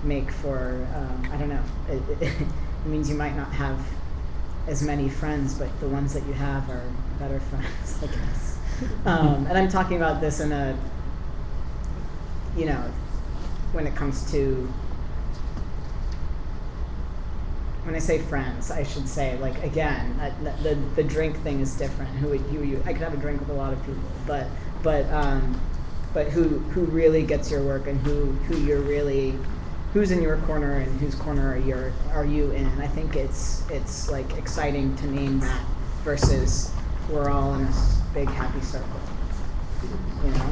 make for, I don't know, it means you might not have as many friends, but the ones that you have are better friends, I guess. And I'm talking about this in a, you know, when it comes to, when I say friends, I should say, like, again, the drink thing is different. Who you? I could have a drink with a lot of people, but who really gets your work, and who you're really, who's in your corner and whose corner are you in? I think it's like exciting to name that versus we're all in this big happy circle, you know.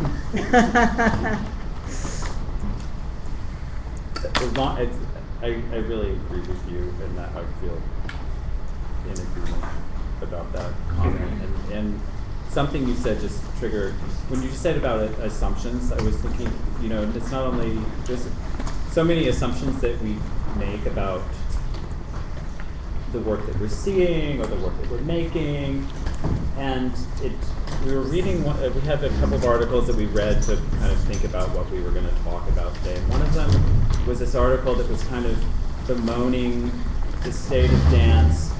I really agree with you, and that I feel in agreement about that comment. And something you said just triggered, when you said about assumptions, I was thinking, you know, it's not only, there's so many assumptions that we make about the work that we're seeing or the work that we're making. And we were reading, we had a couple of articles that we read to kind of think about what we were going to talk about today. And one of them was this article that was kind of bemoaning the state of dance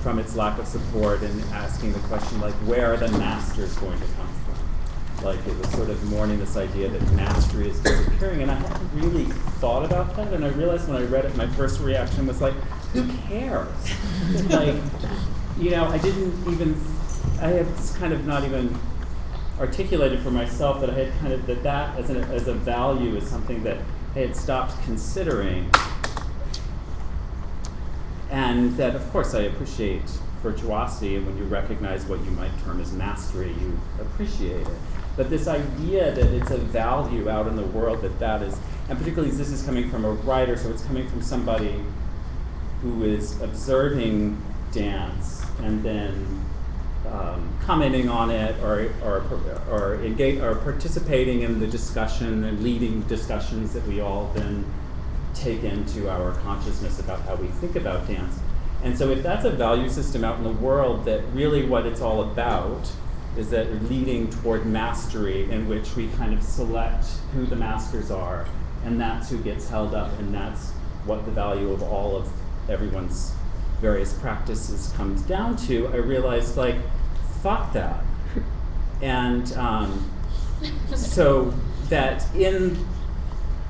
from its lack of support, and asking the question, like, where are the masters going to come from? Like, it was sort of mourning this idea that mastery is disappearing. And I hadn't really thought about that, and I realized when I read it, my first reaction was like, who cares? Like, you know, I had kind of not even articulated for myself that I had kind of, that as a value is something that I had stopped considering. And that, of course, I appreciate virtuosity, and when you recognize what you might term as mastery, you appreciate it. But this idea that it's a value out in the world, that is, and particularly this is coming from a writer, so it's coming from somebody who is observing dance and then commenting on it, or participating in the discussion and leading discussions that we all then take into our consciousness about how we think about dance. And so if that's a value system out in the world, that really what it's all about is that we're leading toward mastery, in which we kind of select who the masters are, and that's who gets held up, and that's what the value of all of everyone's various practices comes down to, I realized, like, fuck that. And so that in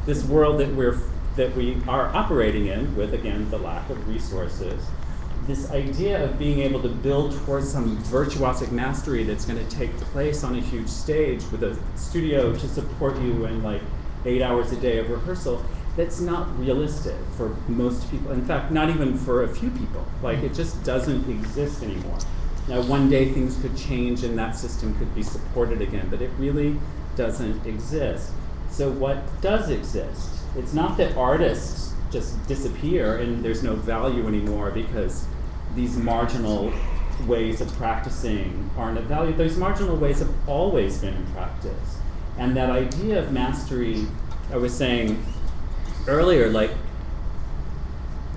this world that we are operating in, with, again, the lack of resources, this idea of being able to build towards some virtuosic mastery that's going to take place on a huge stage with a studio to support you and like 8 hours a day of rehearsal, that's not realistic for most people. In fact, not even for a few people. Like, it just doesn't exist anymore. Now, one day things could change and that system could be supported again, but it really doesn't exist. So what does exist? It's not that artists just disappear and there's no value anymore because these marginal ways of practicing aren't of value. Those marginal ways have always been in practice. And that idea of mastery, I was saying earlier, like,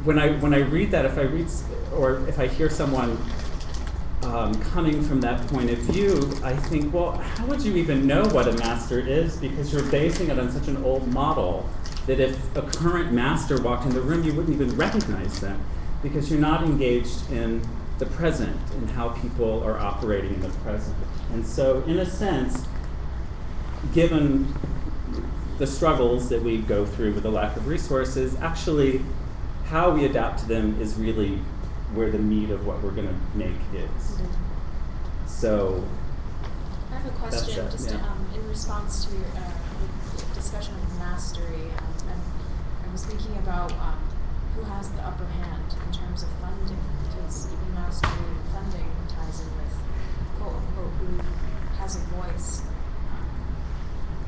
when I read that, if I hear someone coming from that point of view, I think, well, how would you even know what a master is? Because you're basing it on such an old model that if a current master walked in the room, you wouldn't even recognize them, because you're not engaged in the present and how people are operating in the present. And so, in a sense, given the struggles that we go through with the lack of resources, actually, how we adapt to them is really where the meat of what we're going to make is. So, I have a question, just in response to your discussion of mastery. I was thinking about who has the upper hand in terms of funding, because even mastery and funding ties in with quote unquote who has a voice,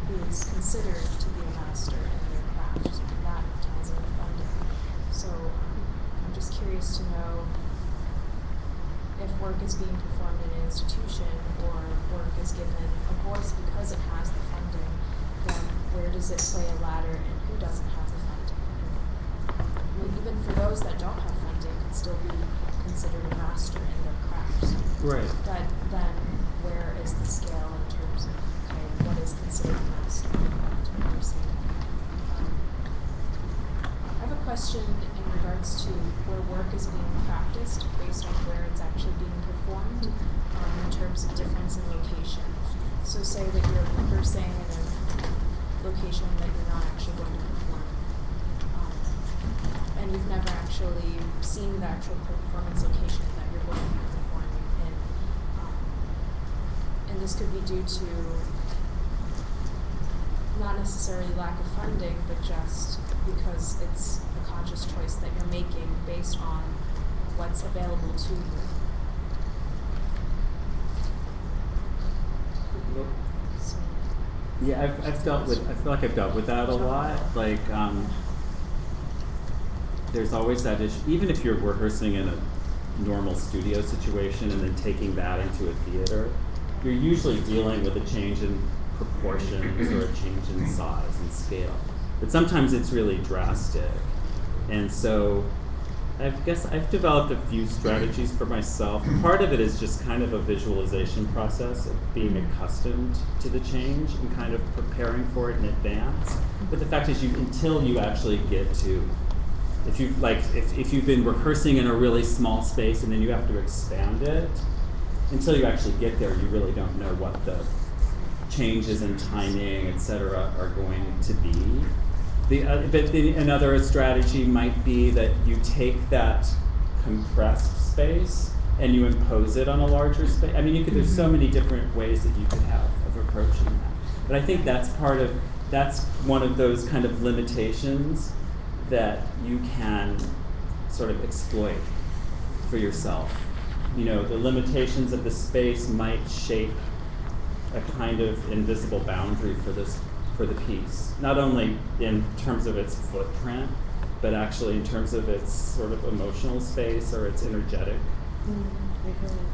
who is considered to be a master in their craft, and that ties in with funding. So I'm just curious to know if work is being performed in an institution or work is given a voice because it has the funding, then where does it play a ladder and who doesn't have the funding? Well, even for those that don't have funding, can still be considered a master in their craft. right. But then where is the scale in terms of what is considered a master? question in regards to where work is being practiced based on where it's actually being performed, in terms of difference in location. So say that you're rehearsing in a location that you're not actually going to perform, and you've never actually seen the actual performance location that you're going to be performing in. And this could be due to not necessarily lack of funding, but just because it's a conscious choice that you're making based on what's available to you. So, Yeah, I feel like I've dealt with that a lot. Like, there's always that issue, even if you're rehearsing in a normal studio situation and then taking that into a theater, you're usually dealing with a change in proportions or a change in size and scale. But sometimes it's really drastic. And so I guess I've developed a few strategies for myself. Part of it is just kind of a visualization process of being accustomed to the change and kind of preparing for it in advance. But the fact is, until you actually get to, if you've been rehearsing in a really small space and then you have to expand it, until you actually get there, you really don't know what the changes in timing, etc., are going to be. Another strategy might be that you take that compressed space and you impose it on a larger space. I mean, there's so many different ways that you could have of approaching that. But I think that's one of those kind of limitations that you can sort of exploit for yourself. The limitations of the space might shape a kind of invisible boundary for the piece, not only in terms of its footprint, but actually in terms of its sort of emotional space or its energetic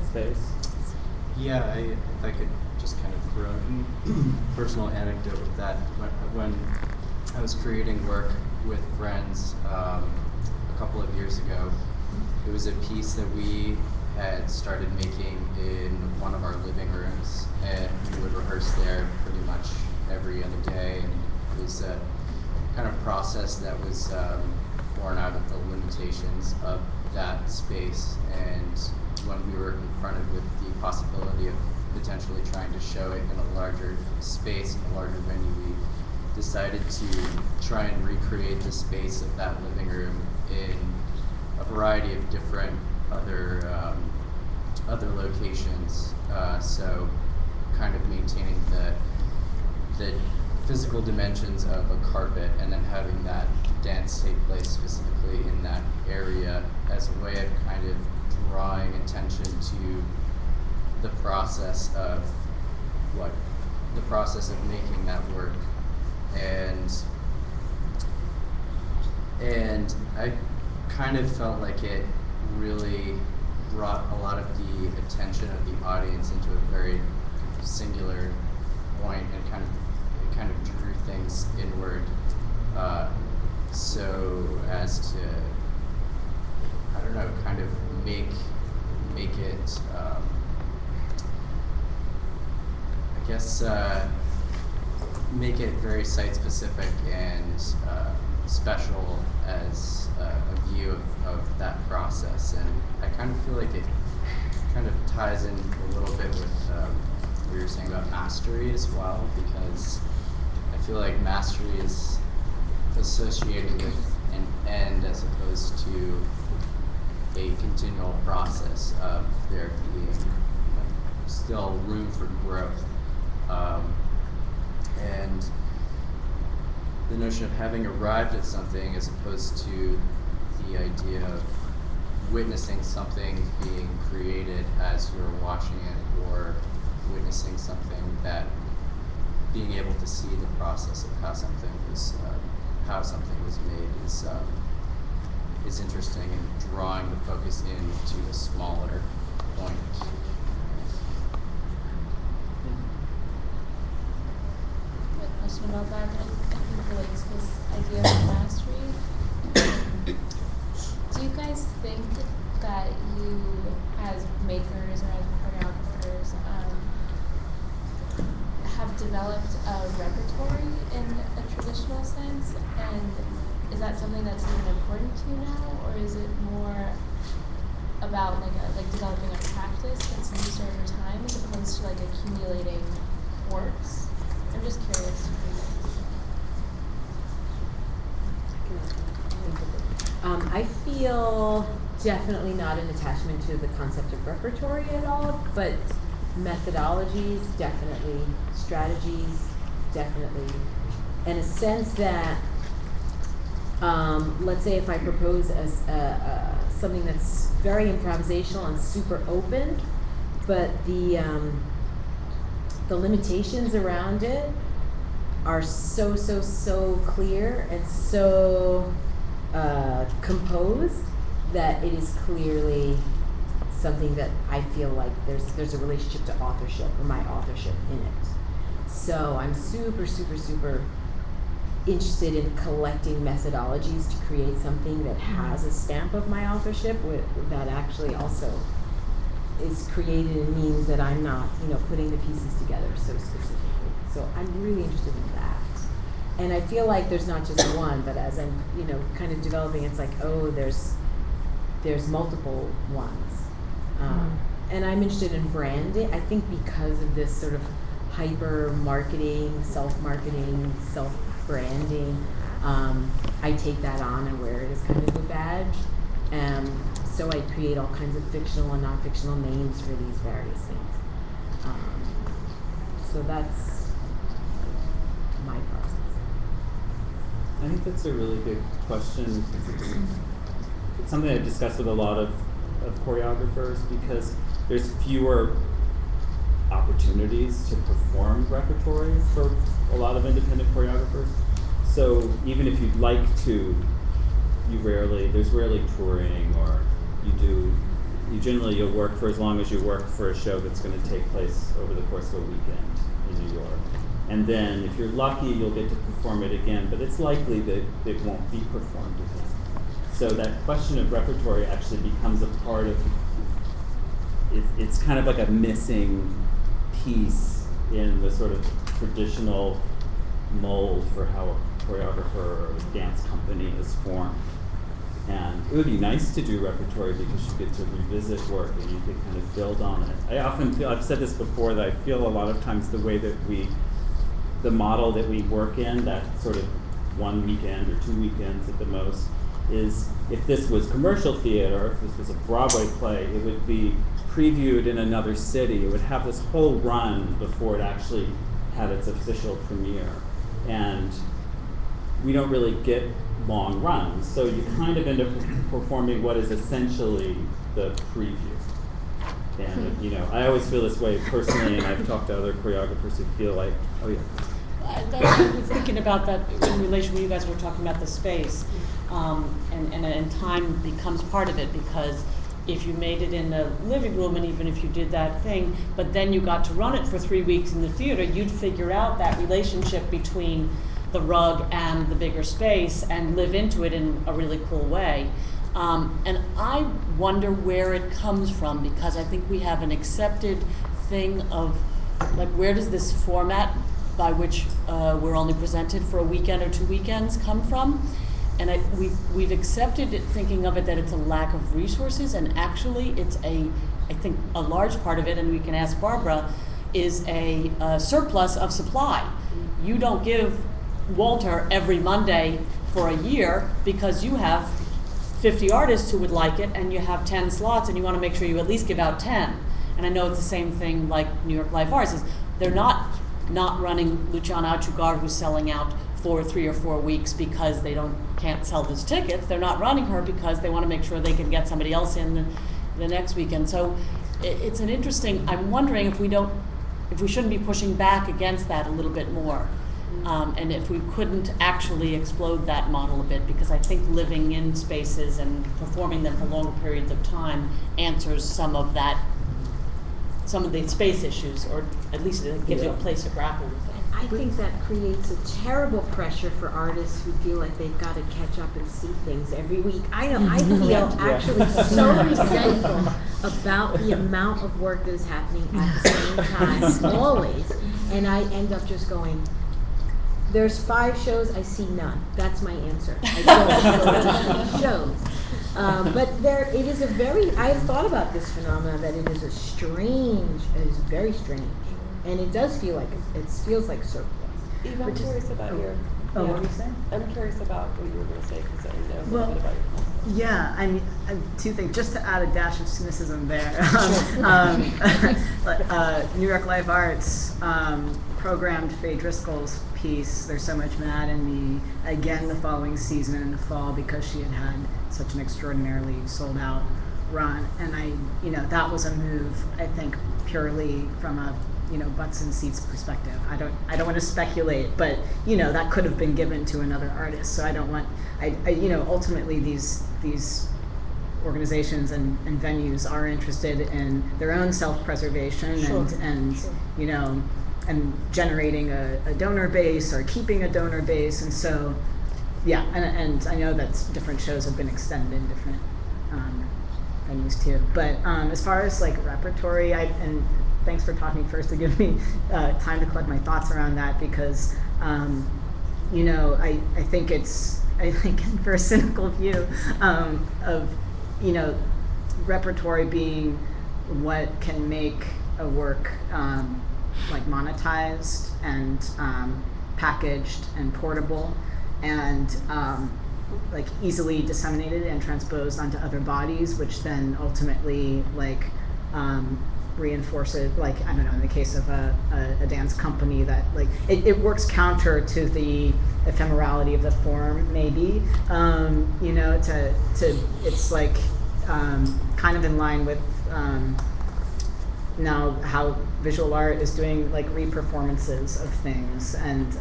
space. Yeah, if I could just kind of throw in a personal anecdote with that. When I was creating work with friends a couple of years ago, it was a piece that we had started making in one of our living rooms, and we would rehearse there pretty much every other day, and it was a kind of process that was born out of the limitations of that space. And when we were confronted with the possibility of potentially trying to show it in a larger space, in a larger venue, we decided to try and recreate the space of that living room in a variety of different other locations. So kind of maintaining the physical dimensions of a carpet and then having that dance take place specifically in that area as a way of kind of drawing attention to the process of making that work. And I kind of felt like it really brought a lot of the attention of the audience into a very singular point, and kind of drew things inward, so as to, I don't know, kind of make it, make it very site specific and special as a view of that process. And I kind of feel like it kind of ties in a little bit with what you were saying about mastery as well, because I feel like mastery is associated with an end as opposed to a continual process of there being still room for growth. And the notion of having arrived at something as opposed to the idea of witnessing something being created as you're watching it, or witnessing something that being able to see the process of how something was made is interesting, and drawing the focus into a smaller point. Question about that, and I think relates to this idea of mastery. Do you guys think that you, as makers or as choreographers, have developed a repertory in a traditional sense? And is that that something that's even important to you now, or is it more about like developing a practice that's used over time as opposed to like accumulating works? I'm just curious. I feel definitely not an attachment to the concept of repertory at all, but methodologies, definitely, strategies, definitely, and a sense that, let's say if I propose something that's very improvisational and super open, but the limitations around it are so clear and so composed that it is clearly something that I feel like there's a relationship to authorship, or my authorship in it. So I'm super interested in collecting methodologies to create something that has a stamp of my authorship, that actually also is created and means that I'm not, putting the pieces together so specifically. So I'm really interested in that. And I feel like there's not just one, but as I'm, kind of developing, it's like, oh, there's multiple ones. And I'm interested in branding, I think, because of this sort of hyper marketing, self-marketing, self-branding. I take that on and wear it as kind of a badge. So I create all kinds of fictional and non-fictional names for these various things. So that's my process. I think that's a really good question. It's something I've discussed with a lot of choreographers, because there's fewer opportunities to perform repertory for a lot of independent choreographers. So even if you'd like to, there's rarely touring, or you'll work for as long as you work for a show that's going to take place over the course of a weekend in New York. And then if you're lucky, you'll get to perform it again, but it's likely that it won't be performed again. So that question of repertory actually becomes a part of, it's kind of like a missing piece in the sort of traditional mold for how a choreographer or a dance company is formed. And it would be nice to do repertory because you get to revisit work and you can kind of build on it. I often feel, I've said this before, that I feel a lot of times the way that the model that we work in, that sort of one weekend or 2 weekends at the most, is if this was commercial theater, if this was a Broadway play, it would be previewed in another city. It would have this whole run before it actually had its official premiere. And we don't really get long runs, so you kind of end up performing what is essentially the preview. And I always feel this way personally, and I've talked to other choreographers who feel like, oh yeah. I was thinking about that in relation when you guys were talking about the space, and time becomes part of it, because if you made it in the living room, and even if you did that thing, but then you got to run it for 3 weeks in the theater, you'd figure out that relationship between the rug and the bigger space and live into it in a really cool way. And I wonder where it comes from, because I think we have an accepted thing of, like, where does this format by which we're only presented for a weekend or 2 weekends come from? And we've accepted it, thinking of it that it's a lack of resources, and actually it's I think a large part of it, and we can ask Barbara, is a surplus of supply. You don't give Walter every Monday for a year because you have 50 artists who would like it, and you have 10 slots, and you want to make sure you at least give out 10. And I know it's the same thing like New York Live Arts is. They're not running Luciana Achugar, who's selling out for 3 or 4 weeks because they can't sell those tickets. They're not running her because they want to make sure they can get somebody else in the next weekend. So it's an interesting, I'm wondering if we shouldn't be pushing back against that a little bit more. And if we couldn't actually explode that model a bit, because I think living in spaces and performing them for longer periods of time answers some of the space issues, or at least it gives you a place to grapple with them. I think that creates a terrible pressure for artists who feel like they've got to catch up and see things every week. I know, I feel actually so resentful about the amount of work that is happening at the same time, always, and I end up just going, there's 5 shows, I see none. That's my answer. I don't go to any shows. But it is a very, I've thought about this phenomenon that it is it is very strange. And it does feel like, it feels like surplus. Eve, I'm curious about your. Oh, what were you saying? I'm curious about what you were going to say because I know a little Well, bit about your concept. Yeah, I mean, 2 things, just to add a dash of cynicism there. New York Life Arts programmed Faye Driscoll's piece, There's So Much Mad in Me, again the following season in the fall because she had such an extraordinarily sold out run. And that was a move, I think, purely from a butts and seats perspective. I don't want to speculate, but that could have been given to another artist. So I don't want, ultimately these organizations and venues are interested in their own self-preservation and generating a donor base or keeping a donor base. And so, yeah, and I know that different shows have been extended in different venues too. But as far as like repertory, and thanks for talking first to give me time to collect my thoughts around that, because I think for a cynical view of repertory being what can make a work like monetized and packaged and portable and like easily disseminated and transposed onto other bodies, which then ultimately like reinforces, like, I don't know, in the case of a dance company, that like it works counter to the ephemerality of the form, maybe, it's like kind of in line with now how visual art is doing like re-performances of things and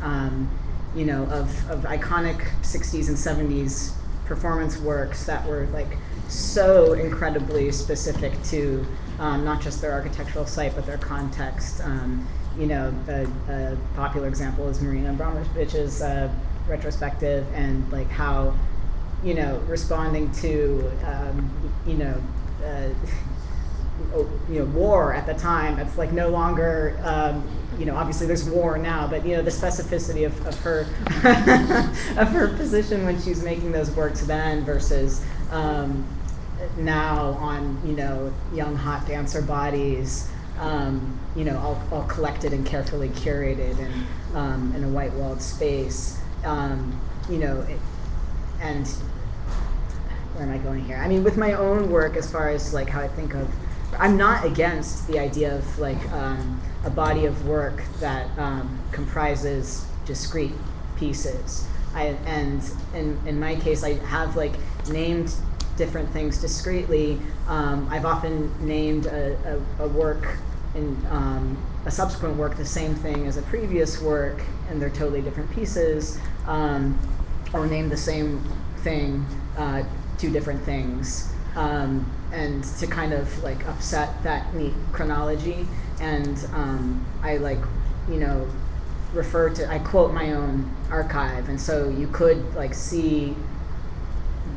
of iconic 60s and 70s performance works that were like so incredibly specific to not just their architectural site, but their context. A popular example is Marina Abramovich's retrospective, and like how, responding to, war at the time, it's like no longer, obviously there's war now, but the specificity of her of her position when she's making those works then versus now on young hot dancer bodies, all collected and carefully curated and in a white walled space, and where am I going here? I mean, with my own work, as far as like how I think of, I'm not against the idea of like a body of work that comprises discrete pieces. And in my case, I have like named different things discretely. I've often named a work in a subsequent work the same thing as a previous work, and they're totally different pieces, or named the same thing 2 different things, and to kind of like upset that neat chronology. And I like, I quote my own archive, and so you could like see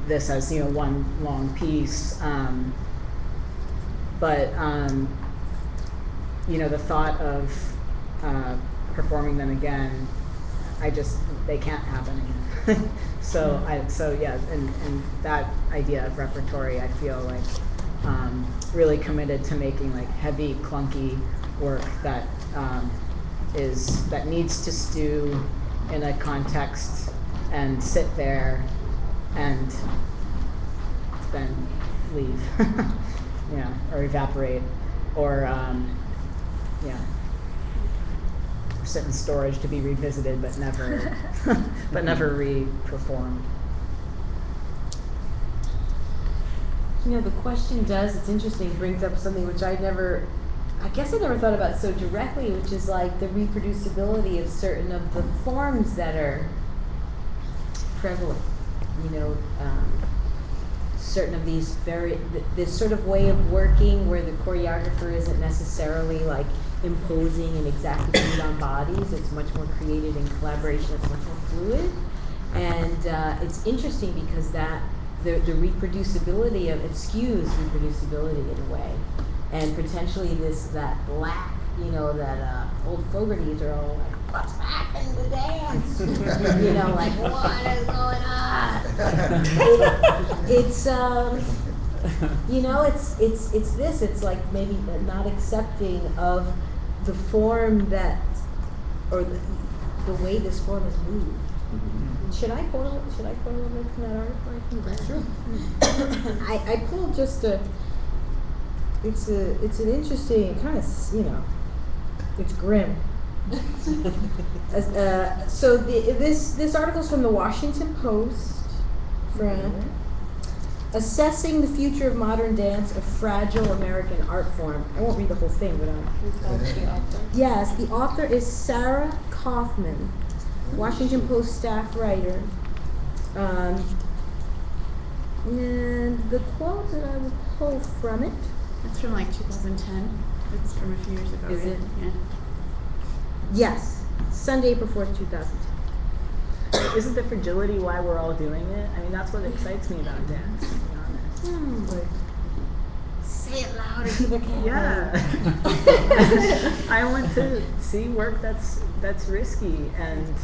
this as one long piece, but the thought of performing them again, they can't happen again. So and that idea of repertory, I feel like really committed to making like heavy, clunky work that that needs to stew in a context and sit there and then leave, or evaporate, or sit in storage to be revisited, but never re-performed. The question it's interesting, brings up something which I never thought about so directly, which is like the reproducibility of certain of the forms that are prevalent. Certain of these this sort of way of working where the choreographer isn't necessarily like imposing and exactly on bodies. It's much more created in collaboration. It's much more fluid, and it's interesting because that the reproducibility of it skews reproducibility in a way, and potentially that black, that old Fogarty's are all like what's happening to dance? You know, like, what is going on? It's, you know, it's this, it's like maybe not accepting of the form that, or the way this form is moved. Should I quote a little bit from that article? Sure. I pulled just it's an interesting kind of, you know, it's grim. So this article's from the Washington Post, from Assessing the Future of Modern Dance, a Fragile American Art Form. I won't read the whole thing, but yes, the author is Sarah Kaufman, Washington Post staff writer. And the quote that I would pull from it. It's from like 2010. It's from a few years ago. Is right? it? Yeah. Yes, Sunday, April 4th, 2010. Isn't the fragility why we're all doing it? I mean, that's what excites me about dance, to be honest. Like, Say it louder so they can't yeah. I want to see work that's risky and,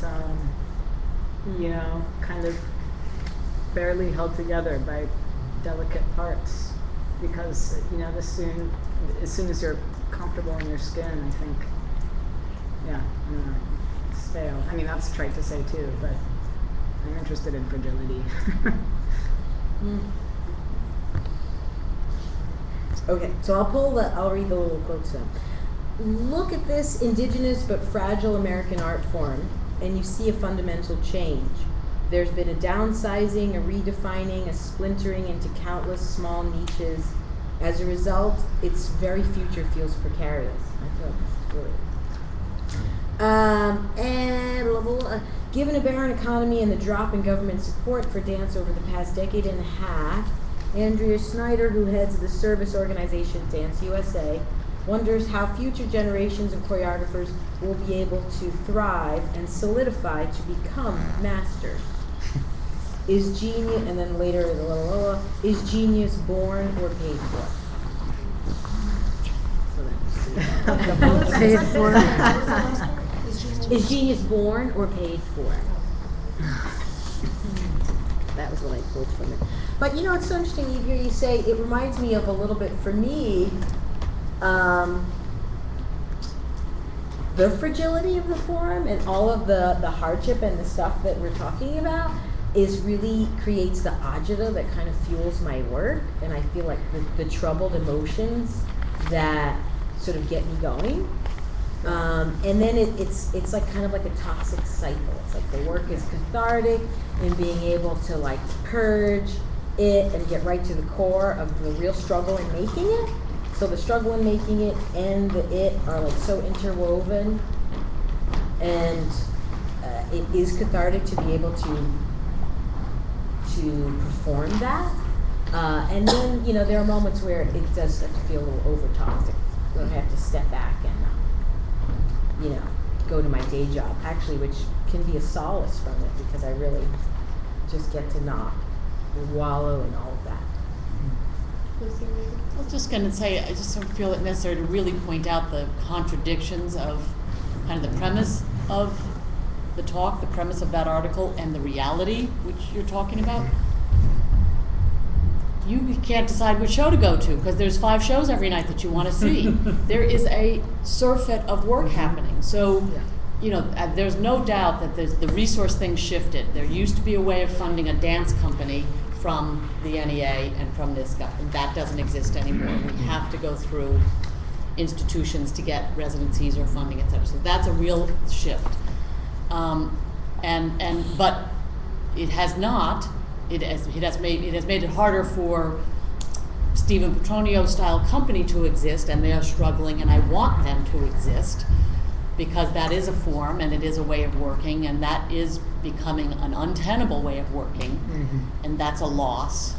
you know, kind of barely held together by delicate parts. Because, you know, as soon as you're comfortable in your skin, I think, yeah, I don't know, it's fail. I mean, that's trite to say too, but I'm interested in fragility. Okay, so I'll read the little quotes then. Look at this indigenous but fragile American art form, and you see a fundamental change. There's been a downsizing, a redefining, a splintering into countless small niches. As a result, its very future feels precarious. I thought that's really. And blah, blah, blah. Given a barren economy and the drop in government support for dance over the past decade and a half, Andrea Snyder, who heads the service organization Dance USA, wonders how future generations of choreographers will be able to thrive and solidify to become masters. Is genius, and then later, is genius born or paid for? Paid for. Is genius born or paid for? That was what I pulled from it. But you know, it's so interesting you hear you say, it reminds me of a little bit, for me, the fragility of the form and all of the hardship and the stuff that we're talking about is really creates the agita that kind of fuels my work, and I feel like the troubled emotions that sort of get me going. And then it's like kind of like a toxic cycle. It's like the work is cathartic in being able to like purge it and get right to the core of the real struggle in making it. So the struggle in making it and the it are like so interwoven, and it is cathartic to be able to perform that. And then, you know, there are moments where it does start to feel a little over toxic. Where I have to step back and, you know, go to my day job, actually, which can be a solace from it because I really just get to not wallow in all of that. I was just going to say, I just don't feel it necessary to really point out the contradictions of kind of the premise of the talk, the premise of that article, and the reality which you're talking about. You can't decide which show to go to because there's 5 shows every night that you want to see. There is a surfeit of work happening. So, you know, there's no doubt that the resource thing shifted. There used to be a way of funding a dance company from the NEA and from this guy. That doesn't exist anymore. We have to go through institutions to get residencies or funding, et cetera. So that's a real shift. But it has not. It has made it harder for Stephen Petronio style company to exist, and they are struggling, and I want them to exist because that is a form and it is a way of working, and that is becoming an untenable way of working, and that's a loss.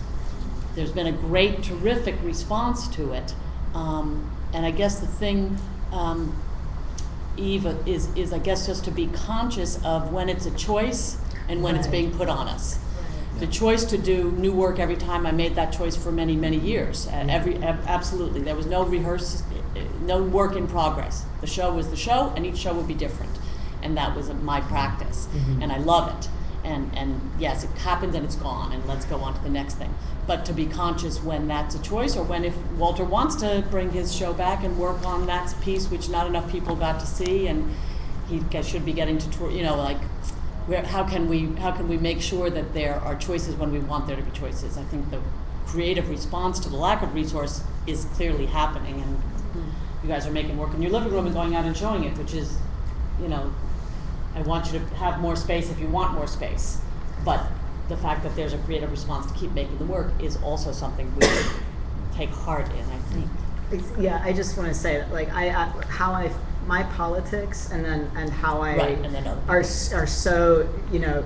There's been a great, terrific response to it, and I guess the thing, Eve, is I guess just to be conscious of when it's a choice and when it's being put on us. The choice to do new work every time, I made that choice for many, many years. Absolutely, there was no work in progress. The show was the show, and each show would be different. and that was my practice, Mhm. and I love it. And yes, it happens and it's gone, and let's go on to the next thing. But to be conscious when that's a choice, or when if Walter wants to bring his show back and work on that piece, which not enough people got to see, and he should be getting to tour, like, how can we make sure that there are choices when we want there to be choices? I think the creative response to the lack of resource is clearly happening, and you guys are making work in your living room and going out and showing it, which is, I want you to have more space if you want more space. But the fact that there's a creative response to keep making the work is also something we should take heart in, I think. Yeah, I just want to say that, like, my politics and how I Right, and then other are so,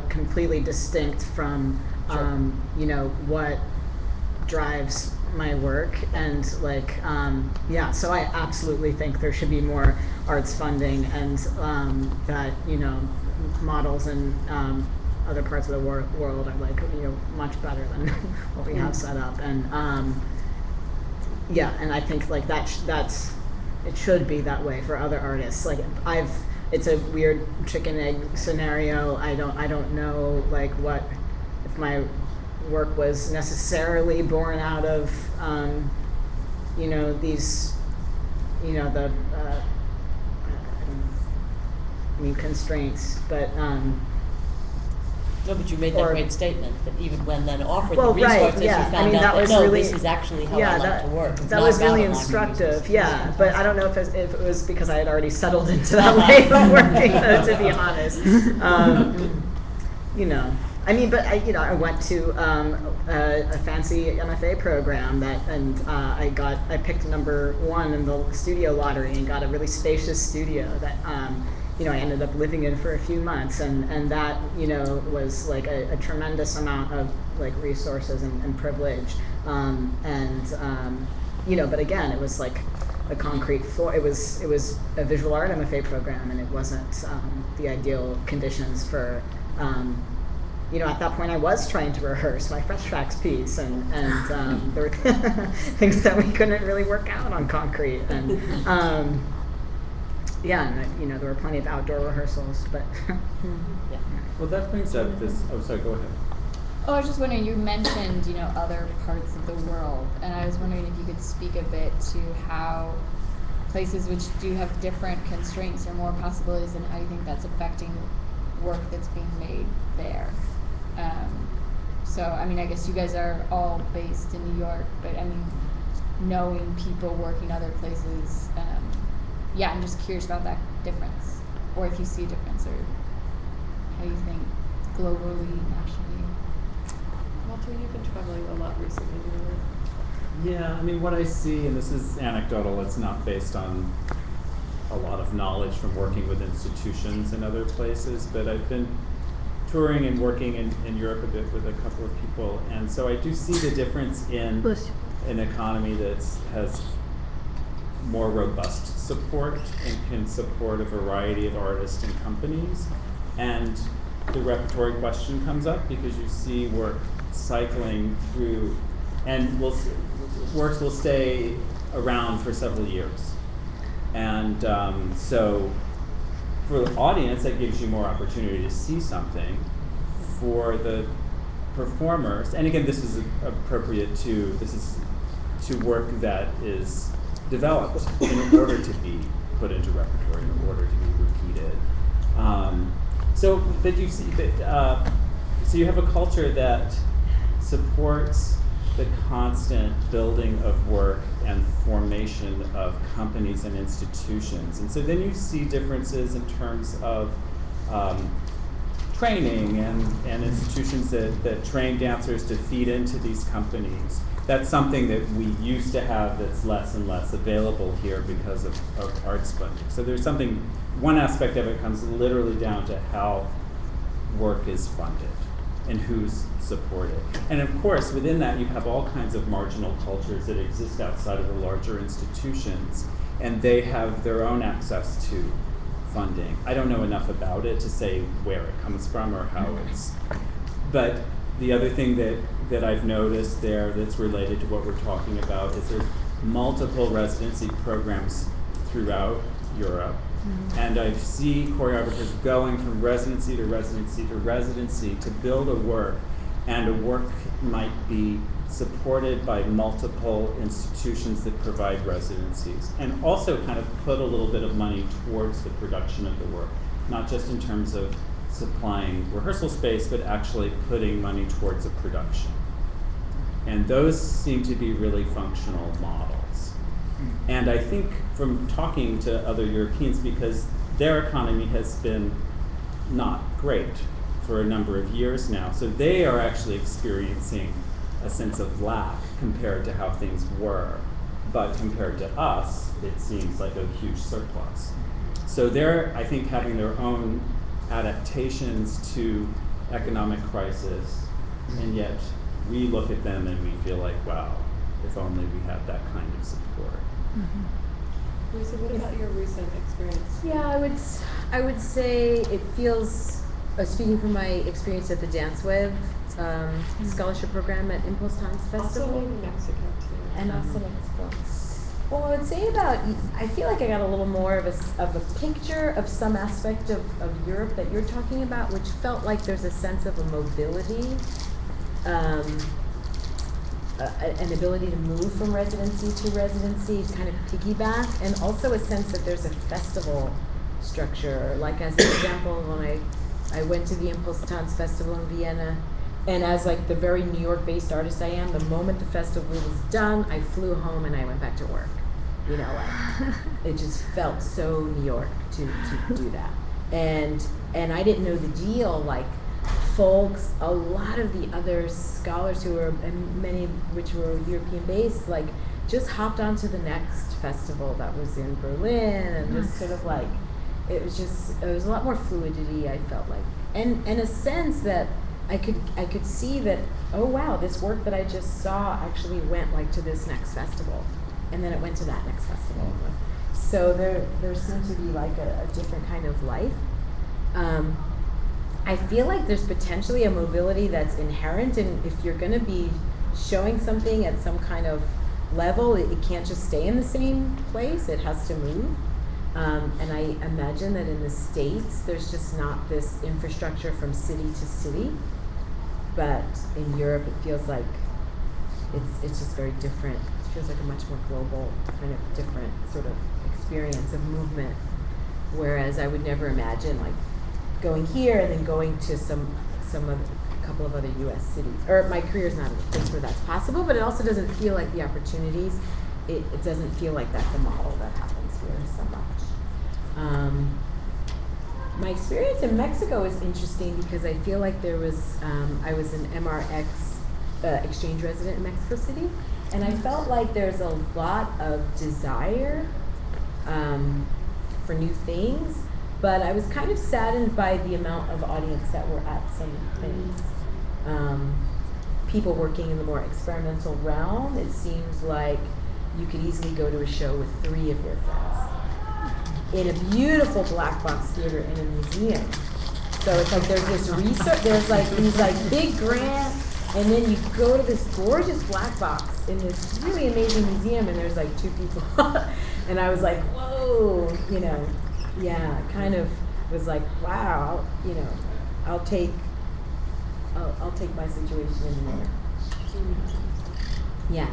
completely distinct from, Sure. what drives my work, and like, so I absolutely think there should be more arts funding, and that, models in other parts of the world are, like, much better than what we have set up, and and I think, like, that's it should be that way for other artists. Like, it's a weird chicken egg scenario. I don't know, like, what if my work was necessarily born out of these the constraints, but No, but you made that or- great statement, that even when then offered Well, the right, resources, yeah. you I found mean, out that that, was no, really- this is actually how I like to work. It's that not was about really aligning instructive, resources. yeah, but I don't know if it was because I had already settled into that way of working, to be honest. But I went to a fancy MFA program I picked number 1 in the studio lottery and got a really spacious studio that I ended up living in for a few months, and that was like a tremendous amount of, like, resources and privilege, but again, it was like a concrete floor. It was a visual art MFA program, and it wasn't the ideal conditions for. At that point, I was trying to rehearse my Fresh Tracks piece, and there were things that we couldn't really work out on concrete, and there were plenty of outdoor rehearsals, but Yeah. Well, that brings up this. Oh, sorry. Go ahead. Oh, I was just wondering, you mentioned, other parts of the world, and I was wondering if you could speak a bit to how places which do have different constraints or more possibilities, and how you think that's affecting work that's being made there. I guess you guys are all based in New York, but knowing people working other places, I'm just curious about that difference, or if you see a difference, or how you think globally, nationally. Walter, you've been traveling a lot recently, you know? Yeah, what I see, and this is anecdotal, it's not based on a lot of knowledge from working with institutions in other places, but I've been touring and working in Europe a bit with a couple of people, and so I do see the difference in an economy that has more robust support and can support a variety of artists and companies, and the repertory question comes up because you see work cycling through, and works will stay around for several years, and so for the audience, that gives you more opportunity to see something. For the performers, and again, this is appropriate to work that is developed in order to be put into repertory, in order to be repeated. So you have a culture that supports the constant building of work and formation of companies and institutions. And so then you see differences in terms of training and institutions that train dancers to feed into these companies. That's something that we used to have that's less and less available here because of arts funding. So there's one aspect of it comes literally down to how work is funded and who's supported. And of course, within that, you have all kinds of marginal cultures that exist outside of the larger institutions, and they have their own access to funding. I don't know enough about it to say where it comes from or how it's, but the other thing that I've noticed there that's related to what we're talking about is there's multiple residency programs throughout Europe, And I see choreographers going from residency to residency to residency to build a work, and a work might be supported by multiple institutions that provide residencies, and also kind of put a little bit of money towards the production of the work, not just in terms of supplying rehearsal space, but actually putting money towards a production. And those seem to be really functional models. And I think from talking to other Europeans, because their economy has been not great for a number of years now, so they are actually experiencing a sense of lack compared to how things were. But compared to us, it seems like a huge surplus. So they're, I think, having their own adaptations to economic crisis, and yet we look at them and we feel like, wow, if only we had that kind of support. Lucy, what about your recent experience? Yeah, I would say it feels, speaking from my experience at the Dance Web scholarship program at Impulse Dance Festival. Also maybe Mexico too. And also Mexico. Well, I would say I feel like I got a little more of a picture of some aspect of Europe that you're talking about, which felt like there's a sense of a mobility, an ability to move from residency to residency, kind of piggyback, and also a sense that there's a festival structure. Like as an example, when I went to the Impulse Dance Festival in Vienna, and as like the very New York-based artist I am, the moment the festival was done, I flew home and I went back to work. You know, like it just felt so New York to do that. And I didn't know the deal, like folks, a lot of the other scholars who were, and many of which were European based, like just hopped onto the next festival that was in Berlin, and just sort of like, it was a lot more fluidity, I felt like. And a sense that I could see that, oh wow, this work that I just saw actually went like to this next festival, and then it went to that next festival. So there seemed to be like a different kind of life. I feel like there's potentially a mobility that's inherent, and if you're going to be showing something at some kind of level, it can't just stay in the same place, it has to move. And I imagine that in the States, there's just not this infrastructure from city to city. But in Europe, it feels like it's just very different. It feels like a much more global, kind of different sort of experience of movement. Whereas I would never imagine like going here and then going to a couple of other U.S. cities. Or my career's not a place where that's possible, but it also doesn't feel like the opportunities. It doesn't feel like that's a model that happens here so much. My experience in Mexico is interesting because I feel like there was, I was an MRX exchange resident in Mexico City, and I felt like there's a lot of desire for new things, but I was kind of saddened by the amount of audience that were at some things. People working in the more experimental realm, it seems like you could easily go to a show with 3 of your friends in a beautiful black box theater in a museum. So it's like there's this research, there's like these like big grants, and then you go to this gorgeous black box in this really amazing museum, and there's like 2 people. And I was like, whoa, you know, yeah, kind of was like, wow, you know, I'll take my situation in there. Yeah.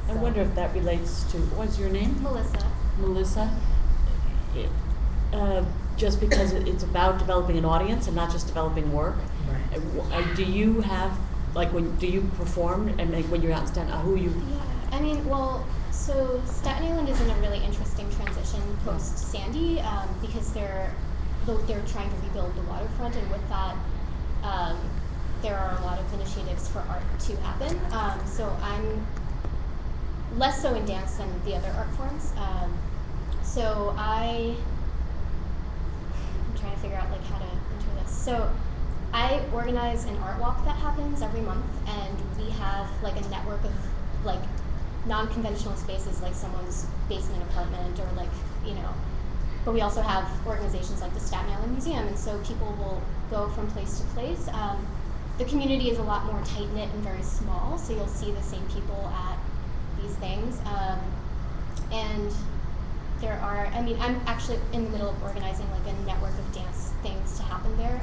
I wonder if that relates to, what's your name? Melissa. Melissa? Just because it's about developing an audience and not just developing work. Right. Do you have, like, do you perform and like when you're out in Staten Island, who you? Yeah, I mean, well, so Staten Island is in a really interesting transition post Sandy because they're trying to rebuild the waterfront, and with that, there are a lot of initiatives for art to happen. So I'm less so in dance than the other art forms. So I'm trying to figure out like how to enter this. So I organize an art walk that happens every month, and we have like a network of like non-conventional spaces, like someone's basement apartment, or like, you know, but we also have organizations like the Staten Island Museum, and so people will go from place to place. The community is a lot more tight-knit and very small, so you'll see the same people at these things. And there are, I mean, I'm actually in the middle of organizing like a network of dance things to happen there.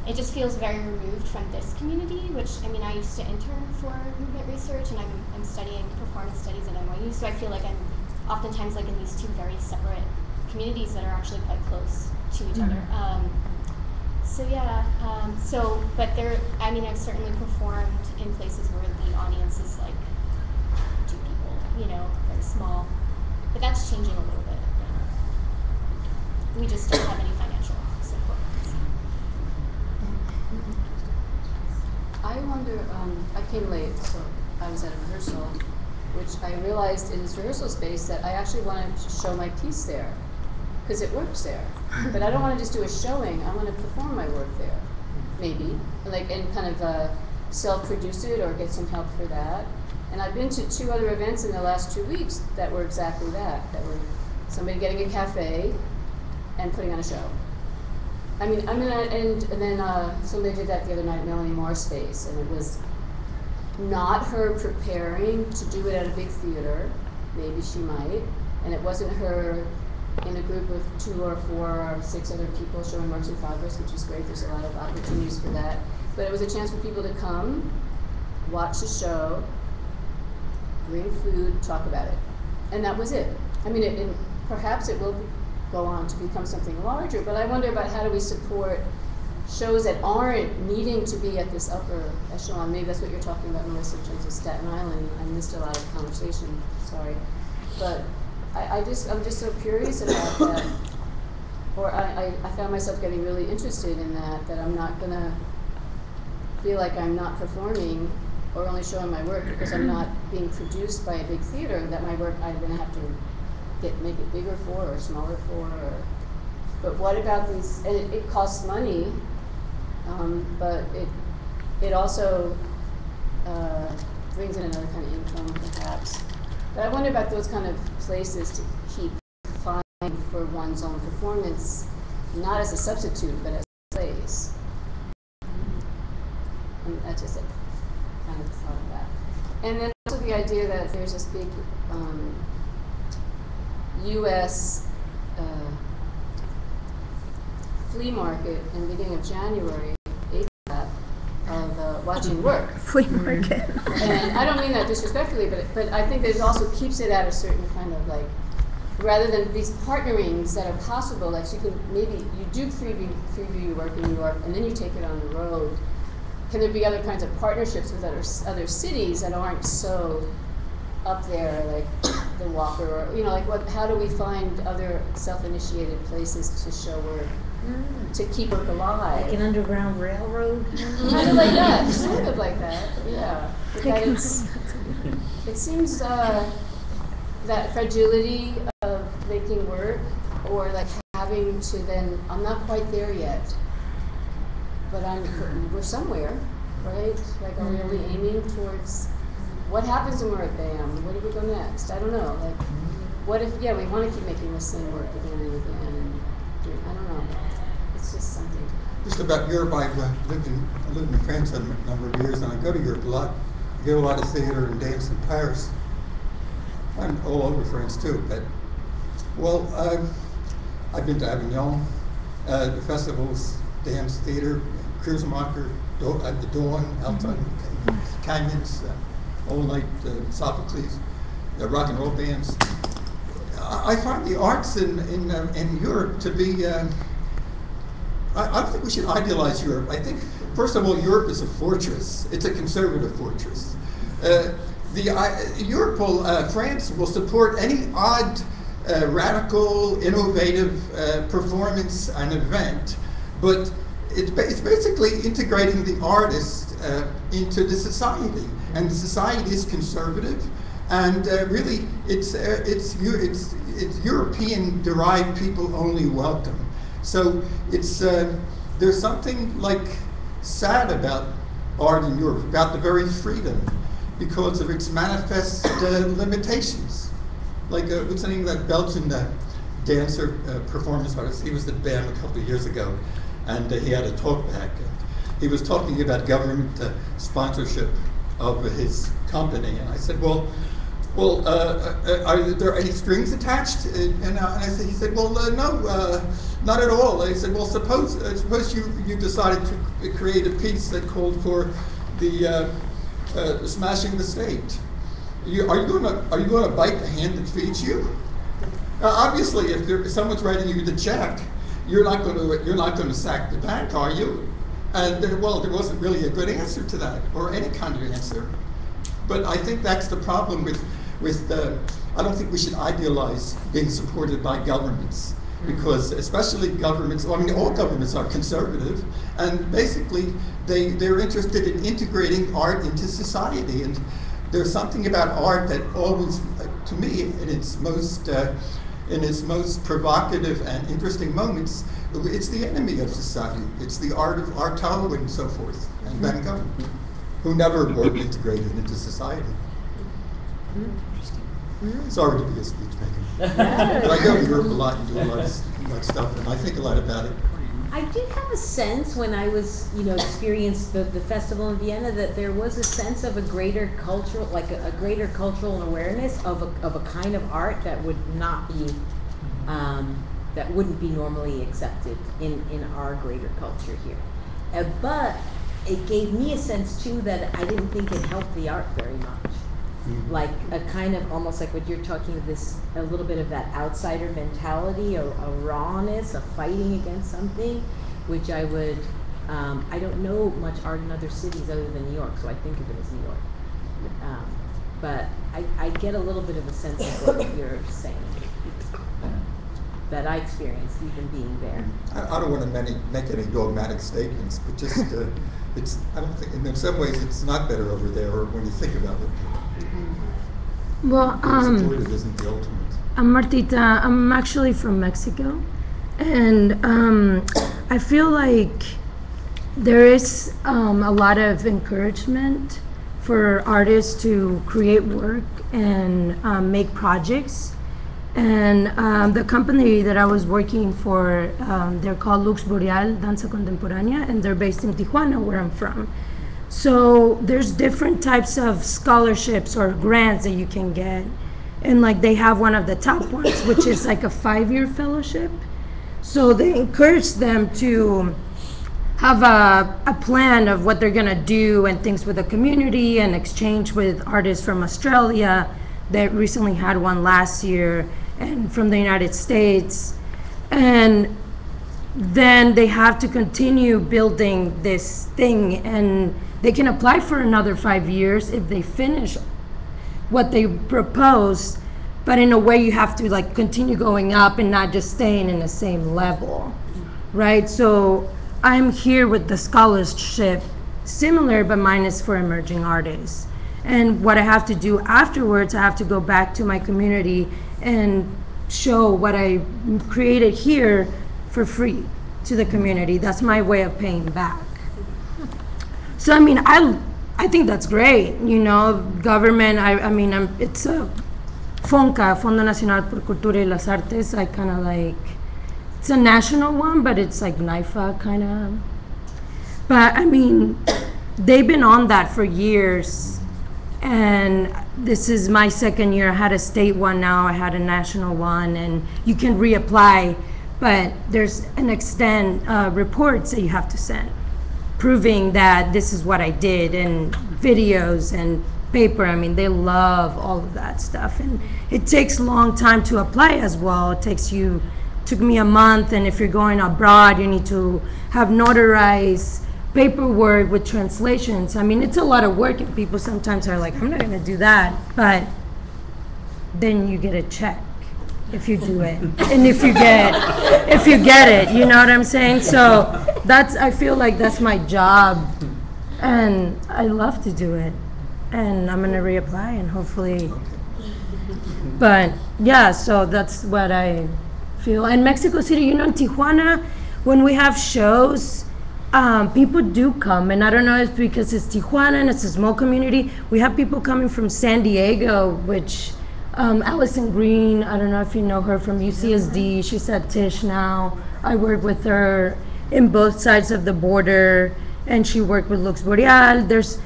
It just feels very removed from this community, which, I mean, I used to intern for movement research, and I'm studying performance studies at NYU, so I feel like I'm oftentimes like in these two very separate communities that are actually quite close to each other. So yeah, but there, I mean, I've certainly performed in places where the audience is like 2 people, you know, very small, but that's changing a little bit. We just don't have any financial support. I wonder, I came late, so I was at a rehearsal, which I realized in this rehearsal space that I actually wanted to show my piece there, because it works there. But I don't want to just do a showing, I want to perform my work there, maybe, like, and kind of self-produce it or get some help for that. And I've been to 2 other events in the last 2 weeks that were exactly that were somebody getting a cafe and putting on a show. And then somebody did that the other night at Melanie Moore's space, and it was not her preparing to do it at a big theater, maybe she might, and it wasn't her in a group of 2 or 4 or 6 other people showing works in progress, which is great, there's a lot of opportunities for that. But it was a chance for people to come, watch the show, bring food, talk about it. And that was it. I mean, perhaps it will go on to become something larger, but I wonder about how do we support shows that aren't needing to be at this upper echelon. Maybe that's what you're talking about, Melissa, in terms of Staten Island. I missed a lot of the conversation, sorry. But I'm just so curious about that. Or I found myself getting really interested in that I'm not gonna feel like I'm not performing or only showing my work because I'm not being produced by a big theater, that my work I'm gonna have to make it bigger for or smaller for. But what about these, and it costs money, but it also brings in another kind of income perhaps. But I wonder about those kind of places to keep fighting for one's own performance, not as a substitute, but as a place. And that's just a kind of thought of that. And then also the idea that there's this big U.S. flea market in the beginning of January, of watching work. Flea market. And I don't mean that disrespectfully, but I think that it also keeps it at a certain kind of like, rather than these partnerings that are possible, like you can maybe, you do preview your work in New York and then you take it on the road. Can there be other kinds of partnerships with other cities that aren't so up there, like the Walker, or, you know, like how do we find other self-initiated places to show work, to keep work alive? Like an underground railroad? Kind of like that, sort of like that, yeah. But that it seems that fragility of making work, or like having to then, I'm not quite there yet, but we're somewhere, right? Like, are we only aiming towards, what happens when we're at BAM? Where do we go next? I don't know. Like, what if, yeah, we want to keep making the same work again and again, and I don't know. It's just something. Just about Europe, I lived in France a number of years, and I go to Europe a lot. I get a lot of theater and dance in Paris. I'm all over France too, but, well, I've been to Avignon, the festivals, dance, theater, Kruzmacher, at the Dawn, outside Canyons, all night Sophocles, rock and roll bands. I find the arts in Europe to be, I don't think we should idealize Europe. I think, first of all, Europe is a fortress. It's a conservative fortress. France will support any odd, radical, innovative performance and event, but it's basically integrating the artist into the society, and the society is conservative, and really it's European-derived people only welcome. So it's there's something like sad about art in Europe, about the very freedom, because of its manifest limitations. Like what's the name of that Belgian dancer, performance artist? He was at BAM a couple of years ago, and he had a talk back. He was talking about government sponsorship of his company, and I said, well, well, are there any strings attached? And I said, he said, well, no, not at all. I said, well, suppose you decided to create a piece that called for the smashing the state. Are you going to bite the hand that feeds you? Obviously, if someone's writing you the check, you're not going to sack the bank, are you? And there wasn't really a good answer to that, or any kind of answer. But I think that's the problem with I don't think we should idealize being supported by governments, because especially governments, I mean, all governments are conservative, and basically they're interested in integrating art into society. And there's something about art that always, to me, in its most provocative and interesting moments, it's the enemy of society. It's the art of Artaud and so forth, and Van Gogh, who never were integrated into society. Sorry to be a speech maker, but I go to Europe a lot and do a lot of stuff, and I think a lot about it. I did have a sense when I was, experienced the festival in Vienna, that there was a sense of a greater cultural, like a greater cultural awareness of a kind of art that would not be, that wouldn't be normally accepted in our greater culture here. But it gave me a sense too that I didn't think it helped the art very much. Like a kind of, almost like what you're talking, a little bit of that outsider mentality, a rawness, a fighting against something, which I would, I don't know much art in other cities other than New York, so I think of it as New York. But I get a little bit of a sense of what you're saying, that I experienced even being there. I don't want to make any dogmatic statements, but just, I don't think, in some ways it's not better over there, or when you think about it. Well, isn't the ultimate. I'm Martita. I'm actually from Mexico, and I feel like there is a lot of encouragement for artists to create work and make projects. And the company that I was working for, they're called Lux Boreal Danza Contemporánea, and they're based in Tijuana, where I'm from. So there's different types of scholarships or grants that you can get. And like they have one of the top ones, which is like a 5-year fellowship. So they encourage them to have a plan of what they're gonna do and things with the community, and exchange with artists from Australia. They recently had one last year, and from the United States. And then they have to continue building this thing, and they can apply for another 5 years if they finish what they proposed, but in a way you have to like continue going up and not just staying in the same level, right? So I'm here with the scholarship, similar, but mine is for emerging artists. And what I have to do afterwards, I have to go back to my community and show what I created here for free to the community. That's my way of paying back. So I mean, I think that's great. Government. I mean, it's a FONCA, Fondo Nacional por Cultura y las Artes. I kind of like. It's a national one, but it's like NIFA kind of. But I mean, they've been on that for years, and this is my second year. I had a state one now. I had a national one, and you can reapply, but there's an extent reports that you have to send, proving that this is what I did, and videos and paper. I mean, they love all of that stuff, and it takes a long time to apply as well. Took me a month, and if you're going abroad, you need to have notarized paperwork with translations. I mean, it's a lot of work, and people sometimes are like, I'm not gonna do that, but then you get a check if you do it, and if you get it, you know what I'm saying? So I feel like that's my job, and I love to do it, and I'm gonna reapply and hopefully, but yeah, so that's what I feel. And Mexico City, in Tijuana, when we have shows, people do come, and I don't know if it's because it's Tijuana and it's a small community. We have people coming from San Diego, which Allison Green, I don't know if you know her from UCSD. She's at Tisch now. I work with her in both sides of the border, and she worked with Lux Boreal. There's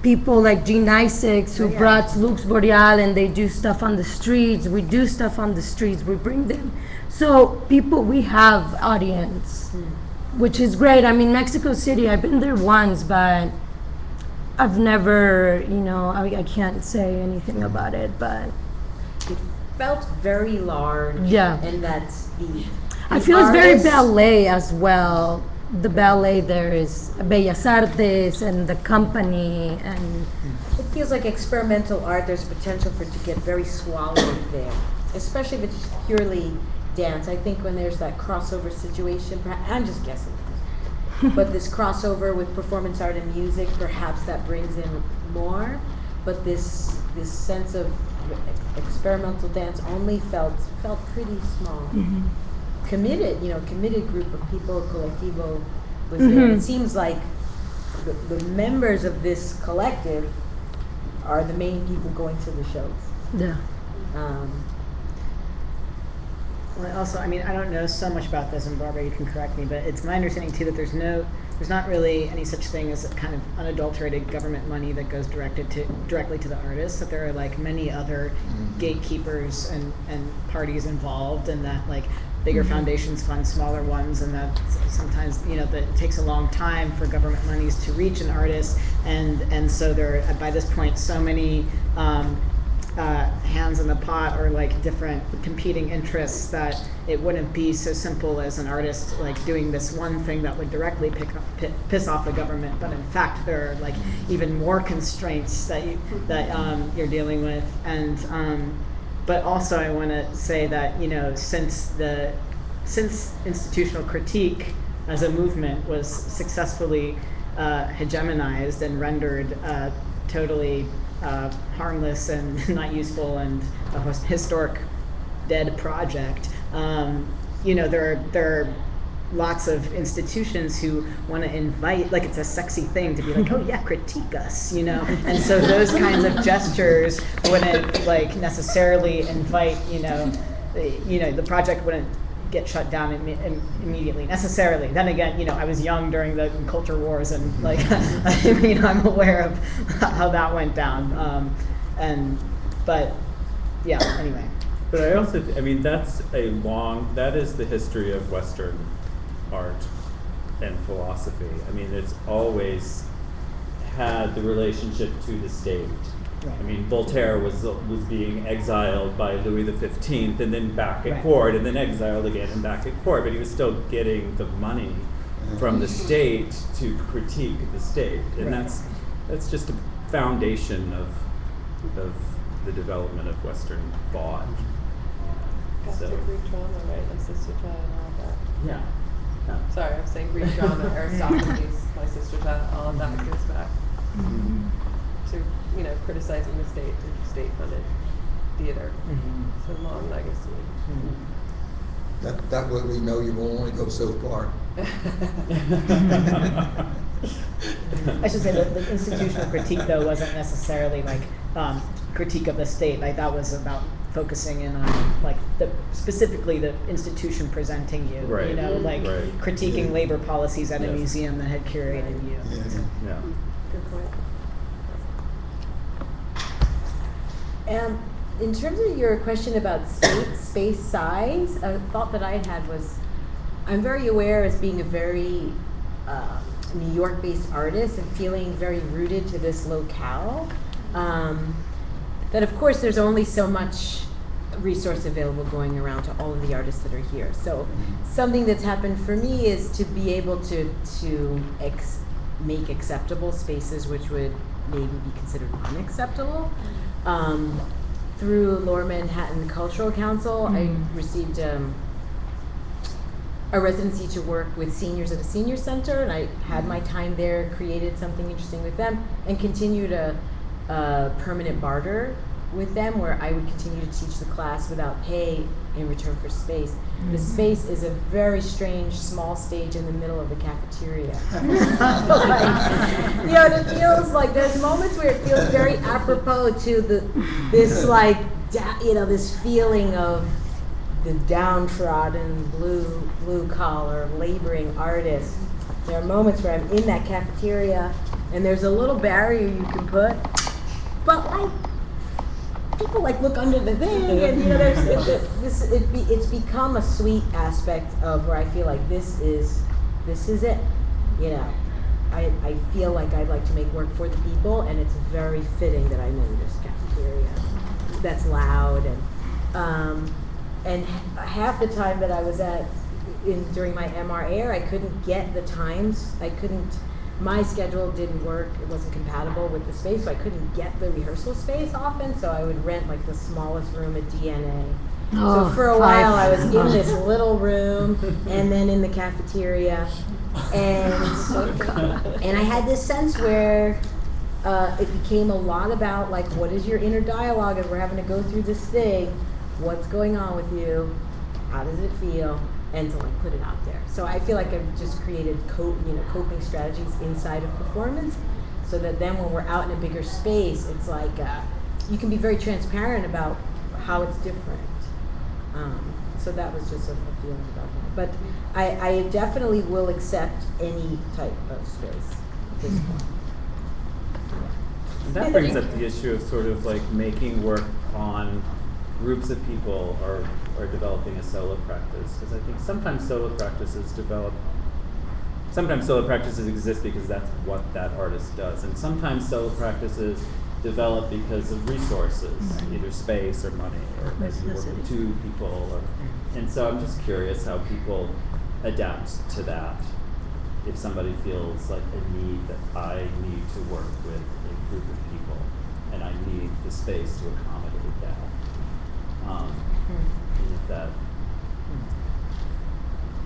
people like G96 who Oh, yeah. brought Lux Boreal, and they do stuff on the streets. We do stuff on the streets. We bring them. So people, we have audience, which is great. I mean, Mexico City, I've been there once, but I've never, I can't say anything about it, but It felt very large. Yeah. And that's I feel it's very artists- ballet as well. The ballet there is Bellas Artes and the company, and It feels like experimental art. There's potential for it to get very swallowed there, especially if it's purely dance. I think when there's that crossover situation, I'm just guessing, but this crossover with performance art and music, perhaps that brings in more. But this sense of experimental dance only felt pretty small. Committed group of people, colectivo was there. It seems like the members of this collective are the main people going to the shows. yeah. Well, also, I mean, I don't know so much about this, and Barbara, you can correct me, but it's my understanding too that there's not really any such thing as a kind of unadulterated government money that goes directly to the artists. That there are like many other gatekeepers and parties involved, and that like bigger foundations fund smaller ones, and that sometimes that it takes a long time for government monies to reach an artist, and so there are, by this point, so many hands in the pot, or like different competing interests, that it wouldn't be so simple as an artist like doing this one thing that would directly piss off the government. But in fact, there are like even more constraints that you're dealing with, and but also I want to say that since institutional critique as a movement was successfully hegemonized and rendered totally harmless and not useful and a historic dead project, there are lots of institutions who want to invite, like it's a sexy thing to be like, oh yeah, critique us, and so those kinds of gestures wouldn't like necessarily invite, the project wouldn't get shut down immediately necessarily. Then again, I was young during the culture wars, and like I'm aware of how that went down, but yeah, anyway. But I also, that is the history of Western art and philosophy. I mean, it's always had the relationship to the state. Right. I mean, Voltaire was being exiled by Louis XV, and then back at Right. court, and then exiled again and back at court, but he was still getting the money from the state to critique the state, and Right. that's just a foundation of the development of Western thought. Got So- to Greek drama, right? Like Sister and all of that. Yeah. Yeah. Sorry, I'm saying Greek drama, Aristophanes, My Sister all of that goes back to criticizing the state and state-funded theater. It's a long legacy. That way we know you will only go so far. I should say that the institutional critique, though, wasn't necessarily like critique of the state. Like that was about focusing in on like specifically the institution presenting you. Right. Like Right. critiquing Yeah. labor policies at a Yes. museum that had curated you. Yeah. Yeah. Good point. In terms of your question about space size, a thought that I had was, I'm very aware as being a very New York-based artist and feeling very rooted to this locale, that of course there's only so much resource available going around to all of the artists that are here. So something that's happened for me is to be able to make acceptable spaces which would maybe be considered unacceptable. Through Lower Manhattan Cultural Council, I received a residency to work with seniors at a senior center, and I had my time there, created something interesting with them, and continued a permanent barter with them where I would continue to teach the class without pay in return for space. The space is a very strange small stage in the middle of the cafeteria. It feels like there's moments where it feels very apropos to this feeling of the downtrodden blue collar laboring artist. There are moments where I'm in that cafeteria and there's a little barrier you can put, but like, people like look under the thing, and you know, it's become a sweet aspect of where I feel like this is it, you know. I feel like I'd like to make work for the people, and it's very fitting that I'm in this cafeteria that's loud, and half the time that I was during my MR Air, I couldn't get the times. My schedule didn't work. It wasn't compatible with the space, so I couldn't get the rehearsal space often. So I would rent like the smallest room at DNA. So for a while, I was in this little room, and then in the cafeteria, and I had this sense where it became a lot about like, what is your inner dialogue as we're having to go through this thing? What's going on with you? How does it feel? And to like put it out there. So I feel like I've just created coping strategies inside of performance, so that then when we're out in a bigger space, it's like you can be very transparent about how it's different. So that was just a feeling about that. But I definitely will accept any type of space at this point. And that brings up the issue of sort of like making work on groups of people or developing a solo practice, because I think sometimes solo practices exist because that's what that artist does, and sometimes solo practices develop because of resources, either space or money, or maybe you work with two people, and so I'm just curious how people adapt to that. If somebody feels like a need that I need to work with a group of people, and I need the space to accommodate that.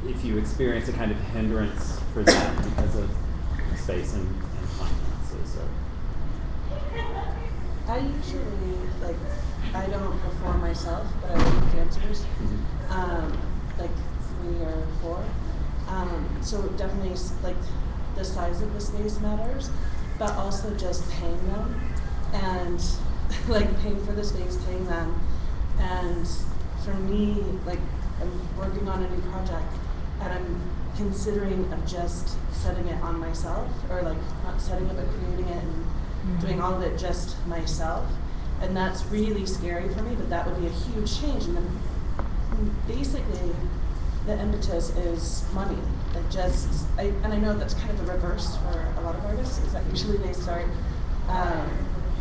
If you experience a kind of hindrance for that because of space and finances, I usually, I don't perform myself, but I work with dancers, like 3 or 4. So definitely, the size of the space matters, but also just paying them, and paying for the space, paying them. And for me, I'm working on a new project, and I'm considering of just setting it on myself, or not setting it, but creating it and doing all of it just myself. And that's really scary for me, but that would be a huge change. And then basically, the impetus is money. And I know that's kind of the reverse for a lot of artists, is that usually they start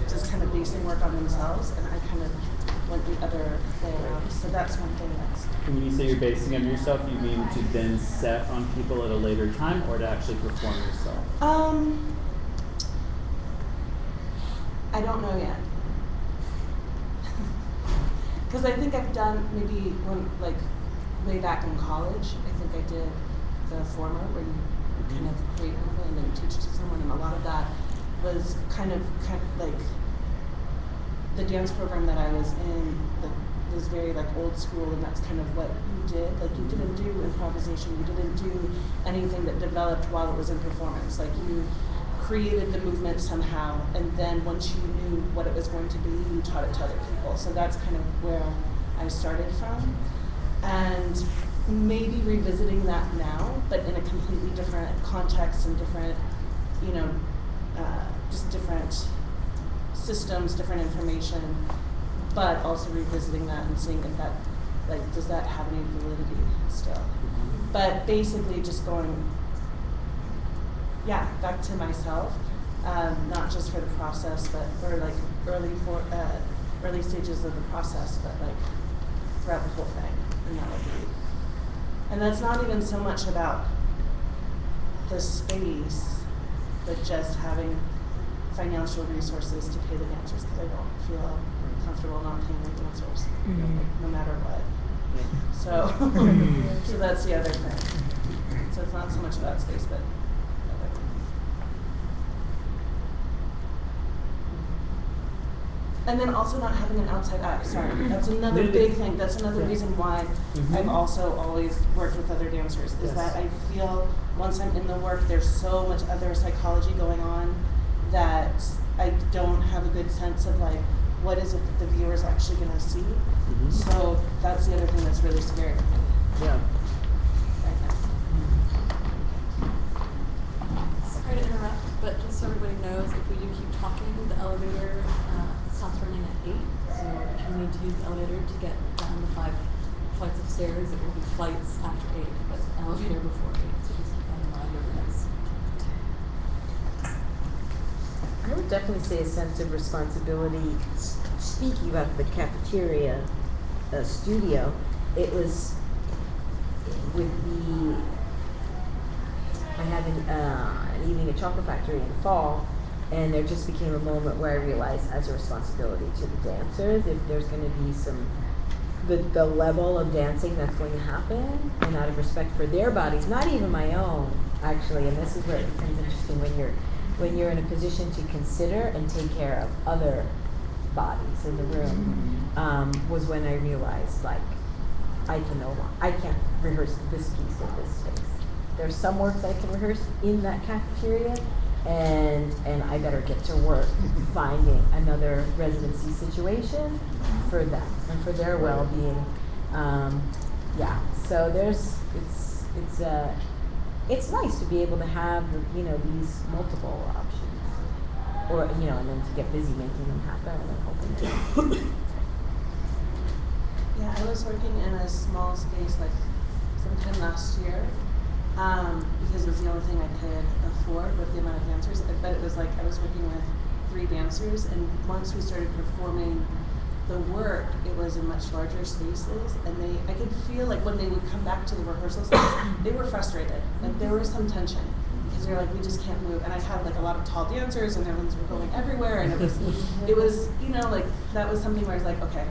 just kind of basing work on themselves, and I kind of went the other way around. So that's one thing that's... And when you say you're basing on yourself, you mean to then set on people at a later time, or to actually perform yourself? I don't know yet. Because I think I've done maybe way back in college, I think I did the former, where you kind of create movement and then teach it to someone, and a lot of that was kind of like the dance program that I was in was very old school, and that's kind of what you did. You didn't do improvisation, you didn't do anything that developed while it was in performance. You created the movement somehow, and then once you knew what it was going to be, you taught it to other people. So that's kind of where I started from. And maybe revisiting that now, but in a completely different context and different, just different systems, different information, but also revisiting that and seeing if that, does that have any validity still? But basically just going, back to myself, not just for the process, but for early stages of the process, but throughout the whole thing. And that would be, and that's not even so much about the space, but just having financial resources to pay the dancers, because I don't feel comfortable not paying the dancers, no matter what. So, so that's the other thing. So it's not so much about space, but other thing. And then also not having an outside eye. Sorry, that's another big thing. That's another reason why I've also always worked with other dancers, is that I feel once I'm in the work, there's so much other psychology going on that I don't have a good sense of what is it that the viewer is actually going to see. So that's the other thing that's really scary for me. Yeah. Sorry to interrupt, but just so everybody knows, if we do keep talking, the elevator stops running at 8. So if you need to use the elevator to get down the 5 flights of stairs, it will be flights after 8, but elevator before 8. So just keep that in mind over the next. I would definitely say a sense of responsibility. Speaking about the cafeteria studio, it was with I had an evening at Chocolate Factory in the fall, and there just became a moment where I realized as a responsibility to the dancers, if there's going to be the level of dancing that's going to happen, and out of respect for their bodies, not even my own, actually, and this is where it becomes interesting when you're in a position to consider and take care of other bodies in the room, was when I realized, like, I can't rehearse this piece in this space. There's some works I can rehearse in that cafeteria, and I better get to work finding another residency situation for them and for their well-being. So it's nice to be able to have, these multiple options, or and then to get busy making them happen and hoping to. Yeah, I was working in a small space like sometime last year, because it was the only thing I could afford with the amount of dancers. But it was like I was working with 3 dancers, and once we started performing the work, it was in much larger spaces, and I could feel like when they would come back to the rehearsal space, they were frustrated. Like there was some tension because they're like, we just can't move. And I had like a lot of tall dancers, and everyone's were going everywhere, and it was like that was something where I was like, okay,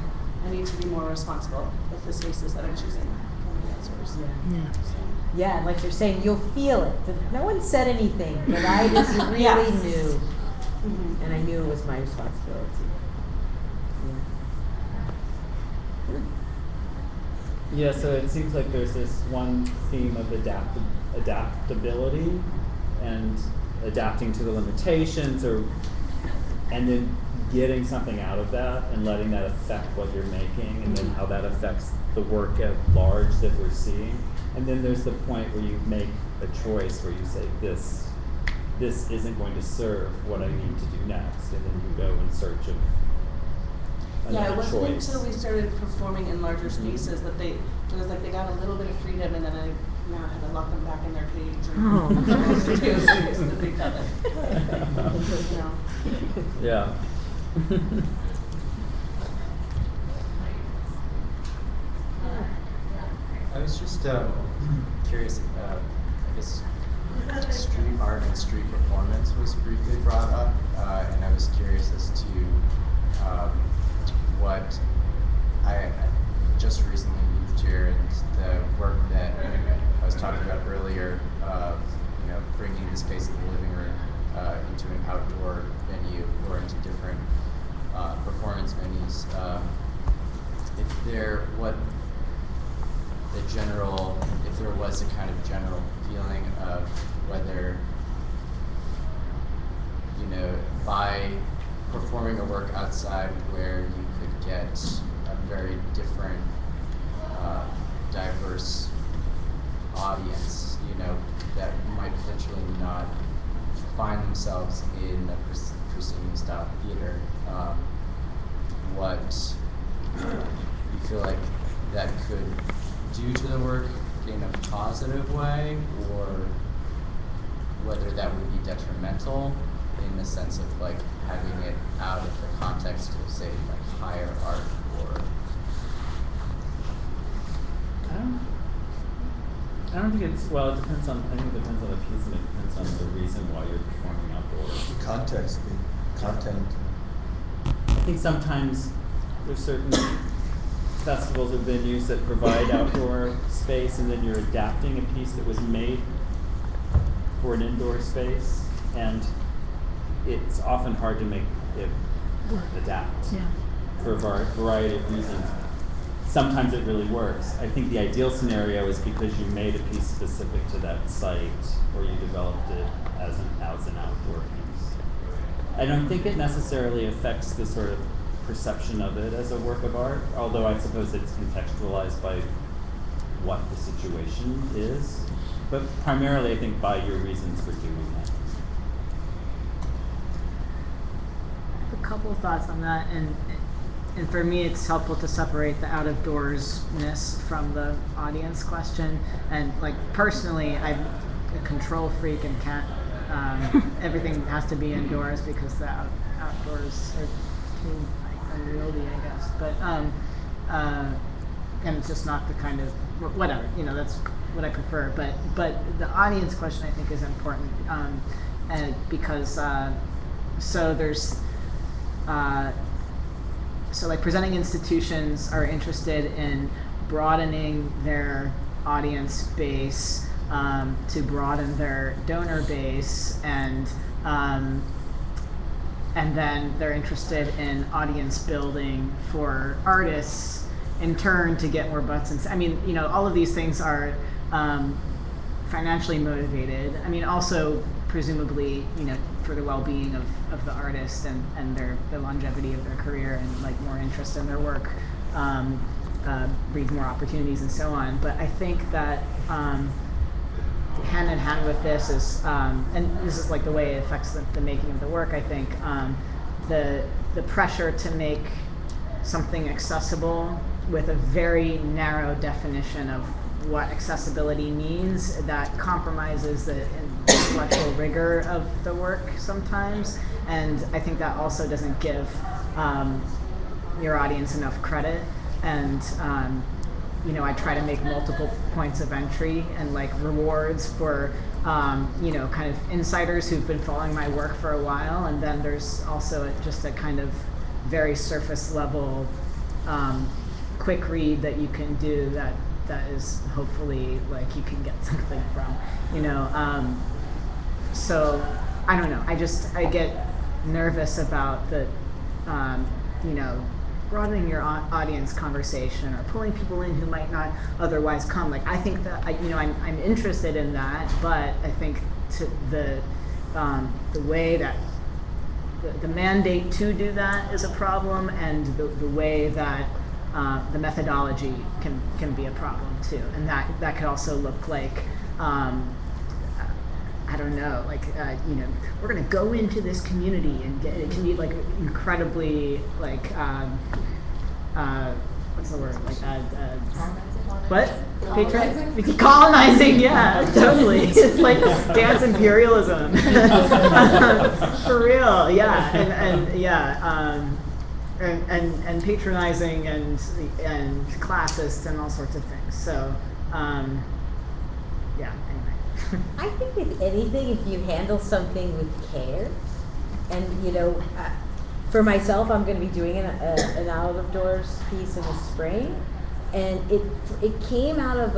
I need to be more responsible with the spaces that I'm choosing for the dancers. Yeah, like you're saying, you'll feel it. No one said anything, but I just really knew, and I knew it was my responsibility. Yeah, so it seems like there's this one theme of adaptability and adapting to the limitations, and then getting something out of that and letting that affect what you're making, and then how that affects the work at large that we're seeing. And then there's the point where you make a choice where you say, this isn't going to serve what I need to do next, and then you go in search of another it wasn't choice. until we started performing in larger spaces that it was like they got a little bit of freedom, and then I had to lock them back in their cage. Yeah. I was just curious, I guess street art and street performance was briefly brought up, and I was curious as to what I just recently moved here, and the work that I was talking about earlier of bringing the space of the living room into an outdoor venue or into different performance venues. If there was a kind of general feeling of whether, by performing a work outside where you could get a very different, diverse audience, that might potentially not find themselves in a proscenium style theater, what you feel like that could do to the work in a positive way, or whether that would be detrimental in the sense of like having it out of the context of, say, like higher art, or I don't think it's, well, it depends on, I think it depends on the piece, and it depends on the reason why you're performing outdoors. The context, the content. I think sometimes there's certain festivals or venues that provide outdoor space, and then you're adapting a piece that was made for an indoor space, and it's often hard to make it adapt for a variety of reasons. Sometimes it really works. I think the ideal scenario is because you made a piece specific to that site, or you developed it as an outdoor piece. I don't think it necessarily affects the sort of perception of it as a work of art, although I suppose it's contextualized by what the situation is, but primarily I think by your reasons for doing it. couple of thoughts on that, and for me, it's helpful to separate the out of doorsness from the audience question. And like personally, I'm a control freak and can't. Everything has to be indoors because the outdoors are too unwieldy, I guess. But and it's just not the kind of whatever, that's what I prefer. But the audience question I think is important, and because so there's. So like presenting institutions are interested in broadening their audience base to broaden their donor base, and then they're interested in audience building for artists in turn to get more butts and I mean, all of these things are financially motivated. I mean, also presumably, for the well-being of the artist and the longevity of their career and like more interest in their work, breeds more opportunities and so on. But I think that hand in hand with this is, and this is like the way it affects the making of the work, I think, the pressure to make something accessible with a very narrow definition of what accessibility means that compromises the intellectual rigor of the work sometimes. And I think that also doesn't give your audience enough credit. And I try to make multiple points of entry and like rewards for kind of insiders who've been following my work for a while. And then there's also just a kind of very surface level quick read that you can do that is hopefully like you can get something from, so I don't know. I get nervous about the, broadening your audience conversation or pulling people in who might not otherwise come. Like I think that I'm interested in that, but I think the way that the mandate to do that is a problem, and the way that the methodology can be a problem too, and that could also look like I don't know, like we're gonna go into this community and it can be like incredibly like what's the word, like what? Patronizing? Colonizing, yeah, totally. It's like dance imperialism. For real, yeah, and yeah. And patronizing and classist and all sorts of things. So, yeah. Anyway. I think with anything, if you handle something with care, and for myself, I'm going to be doing an out of doors piece in the spring, and it came out of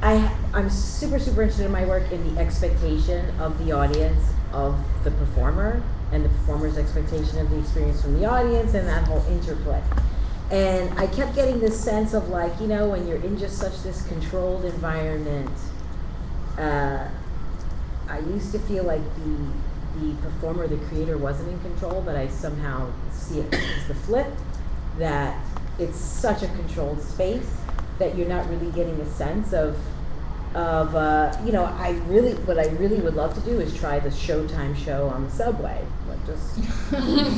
I'm super interested in my work in the expectation of the audience of the performer, and the performer's expectation of the experience from the audience, and that whole interplay. And I kept getting this sense of like, when you're in just such this controlled environment, I used to feel like the performer, the creator wasn't in control, but I somehow see it as the flip, that it's such a controlled space that you're not really getting a sense of what I really would love to do is try the Showtime show on the subway. Like just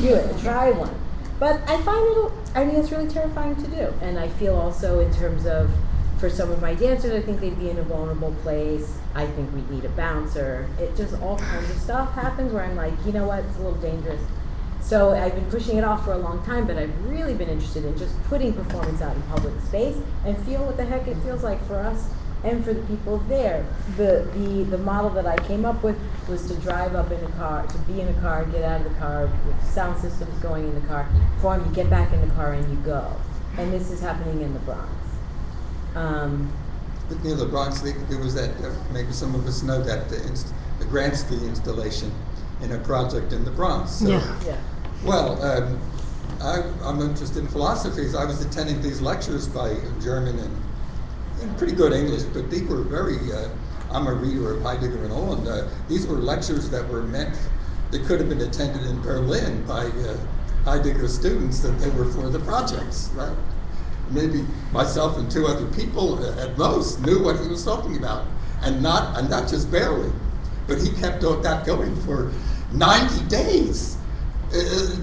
do it, try one. But I find it's really terrifying to do. And I feel also in terms of, for some of my dancers, I think they'd be in a vulnerable place. I think we'd need a bouncer. It just all kinds of stuff happens where I'm like, you know what, it's a little dangerous. So I've been pushing it off for a long time, but I've really been interested in just putting performance out in public space and feel what the heck it feels like for us and for the people there. The model that I came up with was to drive up in a car, to be in a car, get out of the car, with sound systems going in the car, perform, you get back in the car and you go. And this is happening in the Bronx. The Bronx, there was that, maybe some of us know that, the Gransky installation in a project in the Bronx. So, Yeah. Well, I'm interested in philosophy. So I was attending these lectures by German and pretty good English, but they were very, I'm a reader of Heidegger and all, and these were lectures that were meant, that could have been attended in Berlin by Heidegger students, that they were for the projects, right? Maybe myself and two other people at most knew what he was talking about, and not just barely, but he kept that going for 90 days.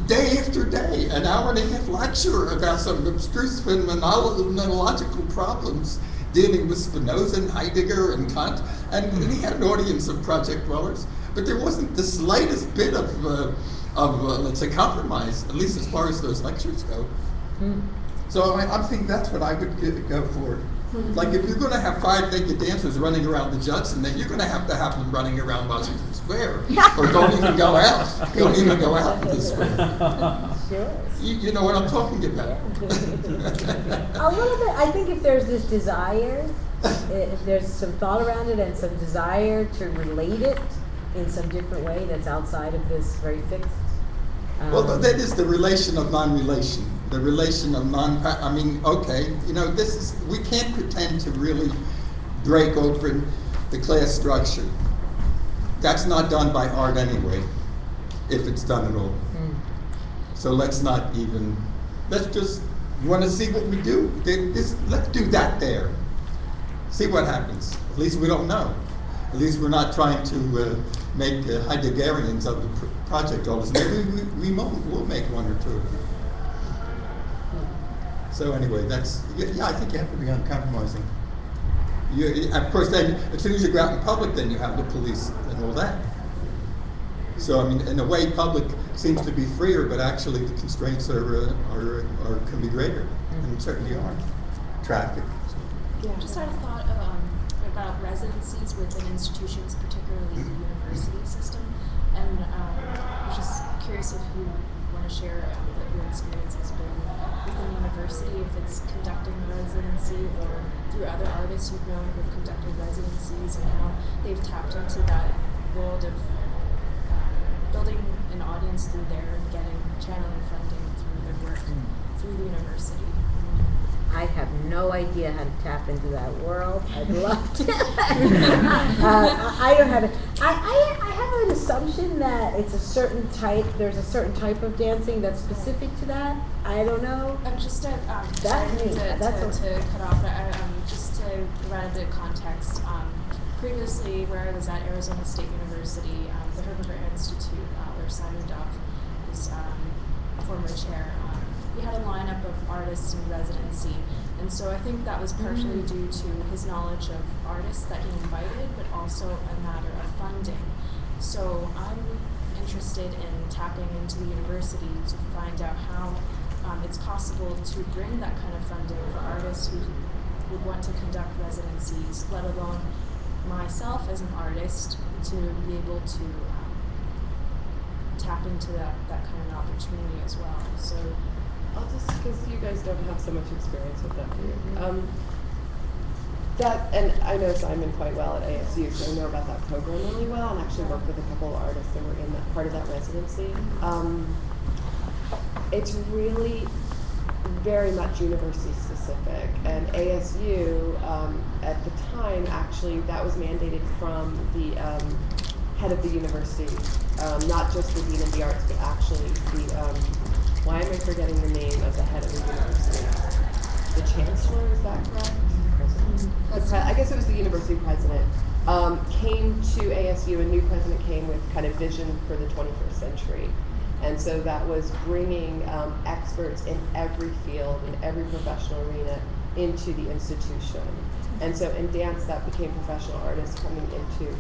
Day after day, an hour and a half lecture about some abstruse phenomenological problems dealing with Spinoza and Heidegger and Kant, and he had an audience of project dwellers, but there wasn't the slightest bit of let's say, compromise, at least as far as those lectures go. So I think that's what I would go for. Like, if you're going to have 5 naked dancers running around the Judson, then you're going to have them running around Washington Square, or don't even go out. Don't even go out in the square. Sure. You know what I'm talking about. A little bit. I think if there's this desire, if there's some thought around it and some desire to relate it in some different way that's outside of this very fixed. Well, that is the relation of non-relation. The relation of I mean, okay, you know, we can't pretend to really break open the class structure. That's not done by art anyway, if it's done at all. So let's just, you want to see what we do? Let's do that there. See what happens. At least we don't know. At least we're not trying to make Heideggerians of the project all this. Maybe we'll make 1 or 2 of them. So anyway, I think you have to be uncompromising. Of course, then, as soon as you go out in public, then you have the police and all that. So, I mean, in a way, public seems to be freer, but actually the constraints can be greater, and certainly are. Traffic. Yeah. Just had a thought about residencies within institutions, particularly the university system, and I was just curious if you want to share what your experience has been within the university, if it's conducting a residency or through other artists you've known who have conducted residencies, and how they've tapped into that world of building an audience through there and channeling funding through their work through the university. I have no idea how to tap into that world. I'd love to. I don't have it. I have an assumption that it's a certain type. There's a certain type of dancing that's specific to that. I don't know. Just to that's me. to cut off, just to provide a bit of context. Previously, where I was at Arizona State University, the Herbert Institute, where Simon Duff was former chair. We had a lineup of artists in residency, and so I think that was partially due to his knowledge of artists that he invited, but also a matter of funding. So I'm interested in tapping into the university to find out how it's possible to bring that kind of funding for artists who would want to conduct residencies, let alone myself as an artist, to be able to tap into that kind of opportunity as well. So. I'll just, because you guys don't have so much experience with that here. And I know Simon quite well at ASU, so I know about that program really well, and actually worked with a couple of artists that were in that part of that residency. It's really very much university specific, and ASU at the time, actually, that was mandated from the head of the university, not just the dean of the arts, but actually the why am I forgetting the name of the head of the university? The chancellor, is that correct? I guess it was the university president. Came to ASU, a new president came with kind of vision for the 21st century. And so that was bringing experts in every field, in every professional arena, into the institution. And so in dance, that became professional artists coming into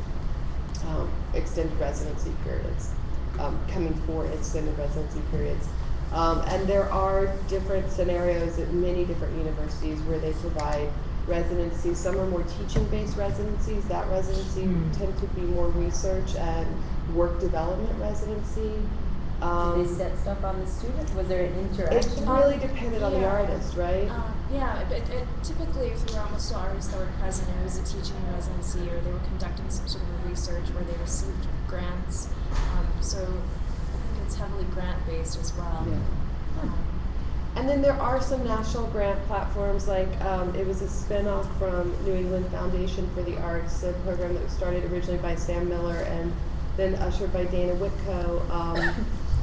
extended residency periods, coming for extended residency periods. And there are different scenarios at many different universities where they provide residencies. Some are more teaching-based residencies. That residency tend to be more research and work development residency. Did they set stuff on the students? Was there an interaction? It really depended on the artist, right? It typically, through almost all artists that were present, it was a teaching residency, or they were conducting some sort of research where they received grants. So I think it's heavily grant-based as well. Yeah. And then there are some national grant platforms, like it was a spin-off from New England Foundation for the Arts, a program that was started originally by Sam Miller and then ushered by Dana Whitco.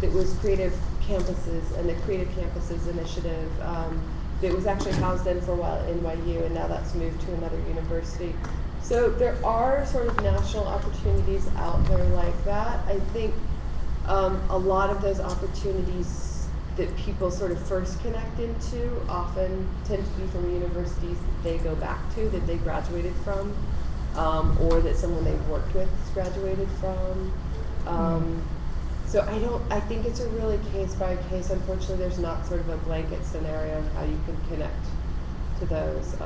It was Creative Campuses and the Creative Campuses Initiative. It was actually housed in for a while at NYU, and now that's moved to another university. So there are sort of national opportunities out there like that. I think A lot of those opportunities that people sort of first connect into often tend to be from universities that they go back to, that they graduated from, or that someone they've worked with has graduated from. So I think it's a really case by case. Unfortunately, there's not sort of a blanket scenario of how you can connect to those.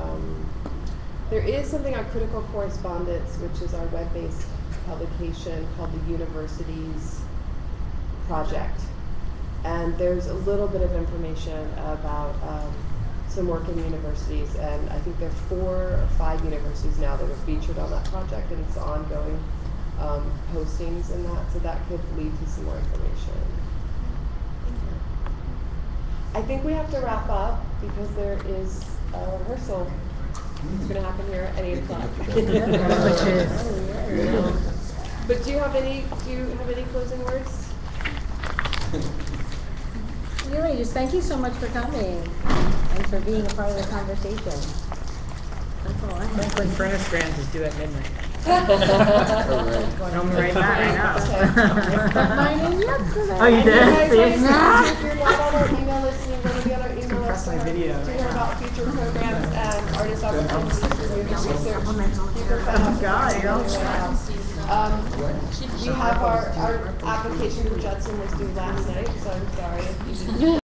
There is something on Critical Correspondence, which is our web-based publication called the Universities Project. And there's a little bit of information about some work in universities, and I think there are 4 or 5 universities now that are featured on that project, and it's ongoing postings in that, so that could lead to some more information. I think we have to wrap up because there is a rehearsal. It's going to happen here at 8 o'clock. But do you have any closing words? Really, just thank you so much for coming and for being a part of the conversation. That's all I have. Franklin Furnace Grant is due at midnight. Going home right now. Mine in yesterday. Oh, you did? If you're not on our email list, you're going to be on our email list my video. to hear about future programs and artist opportunities for movie research. Oh, God, We have our application for Judson was due last night, so I'm sorry if you didn't.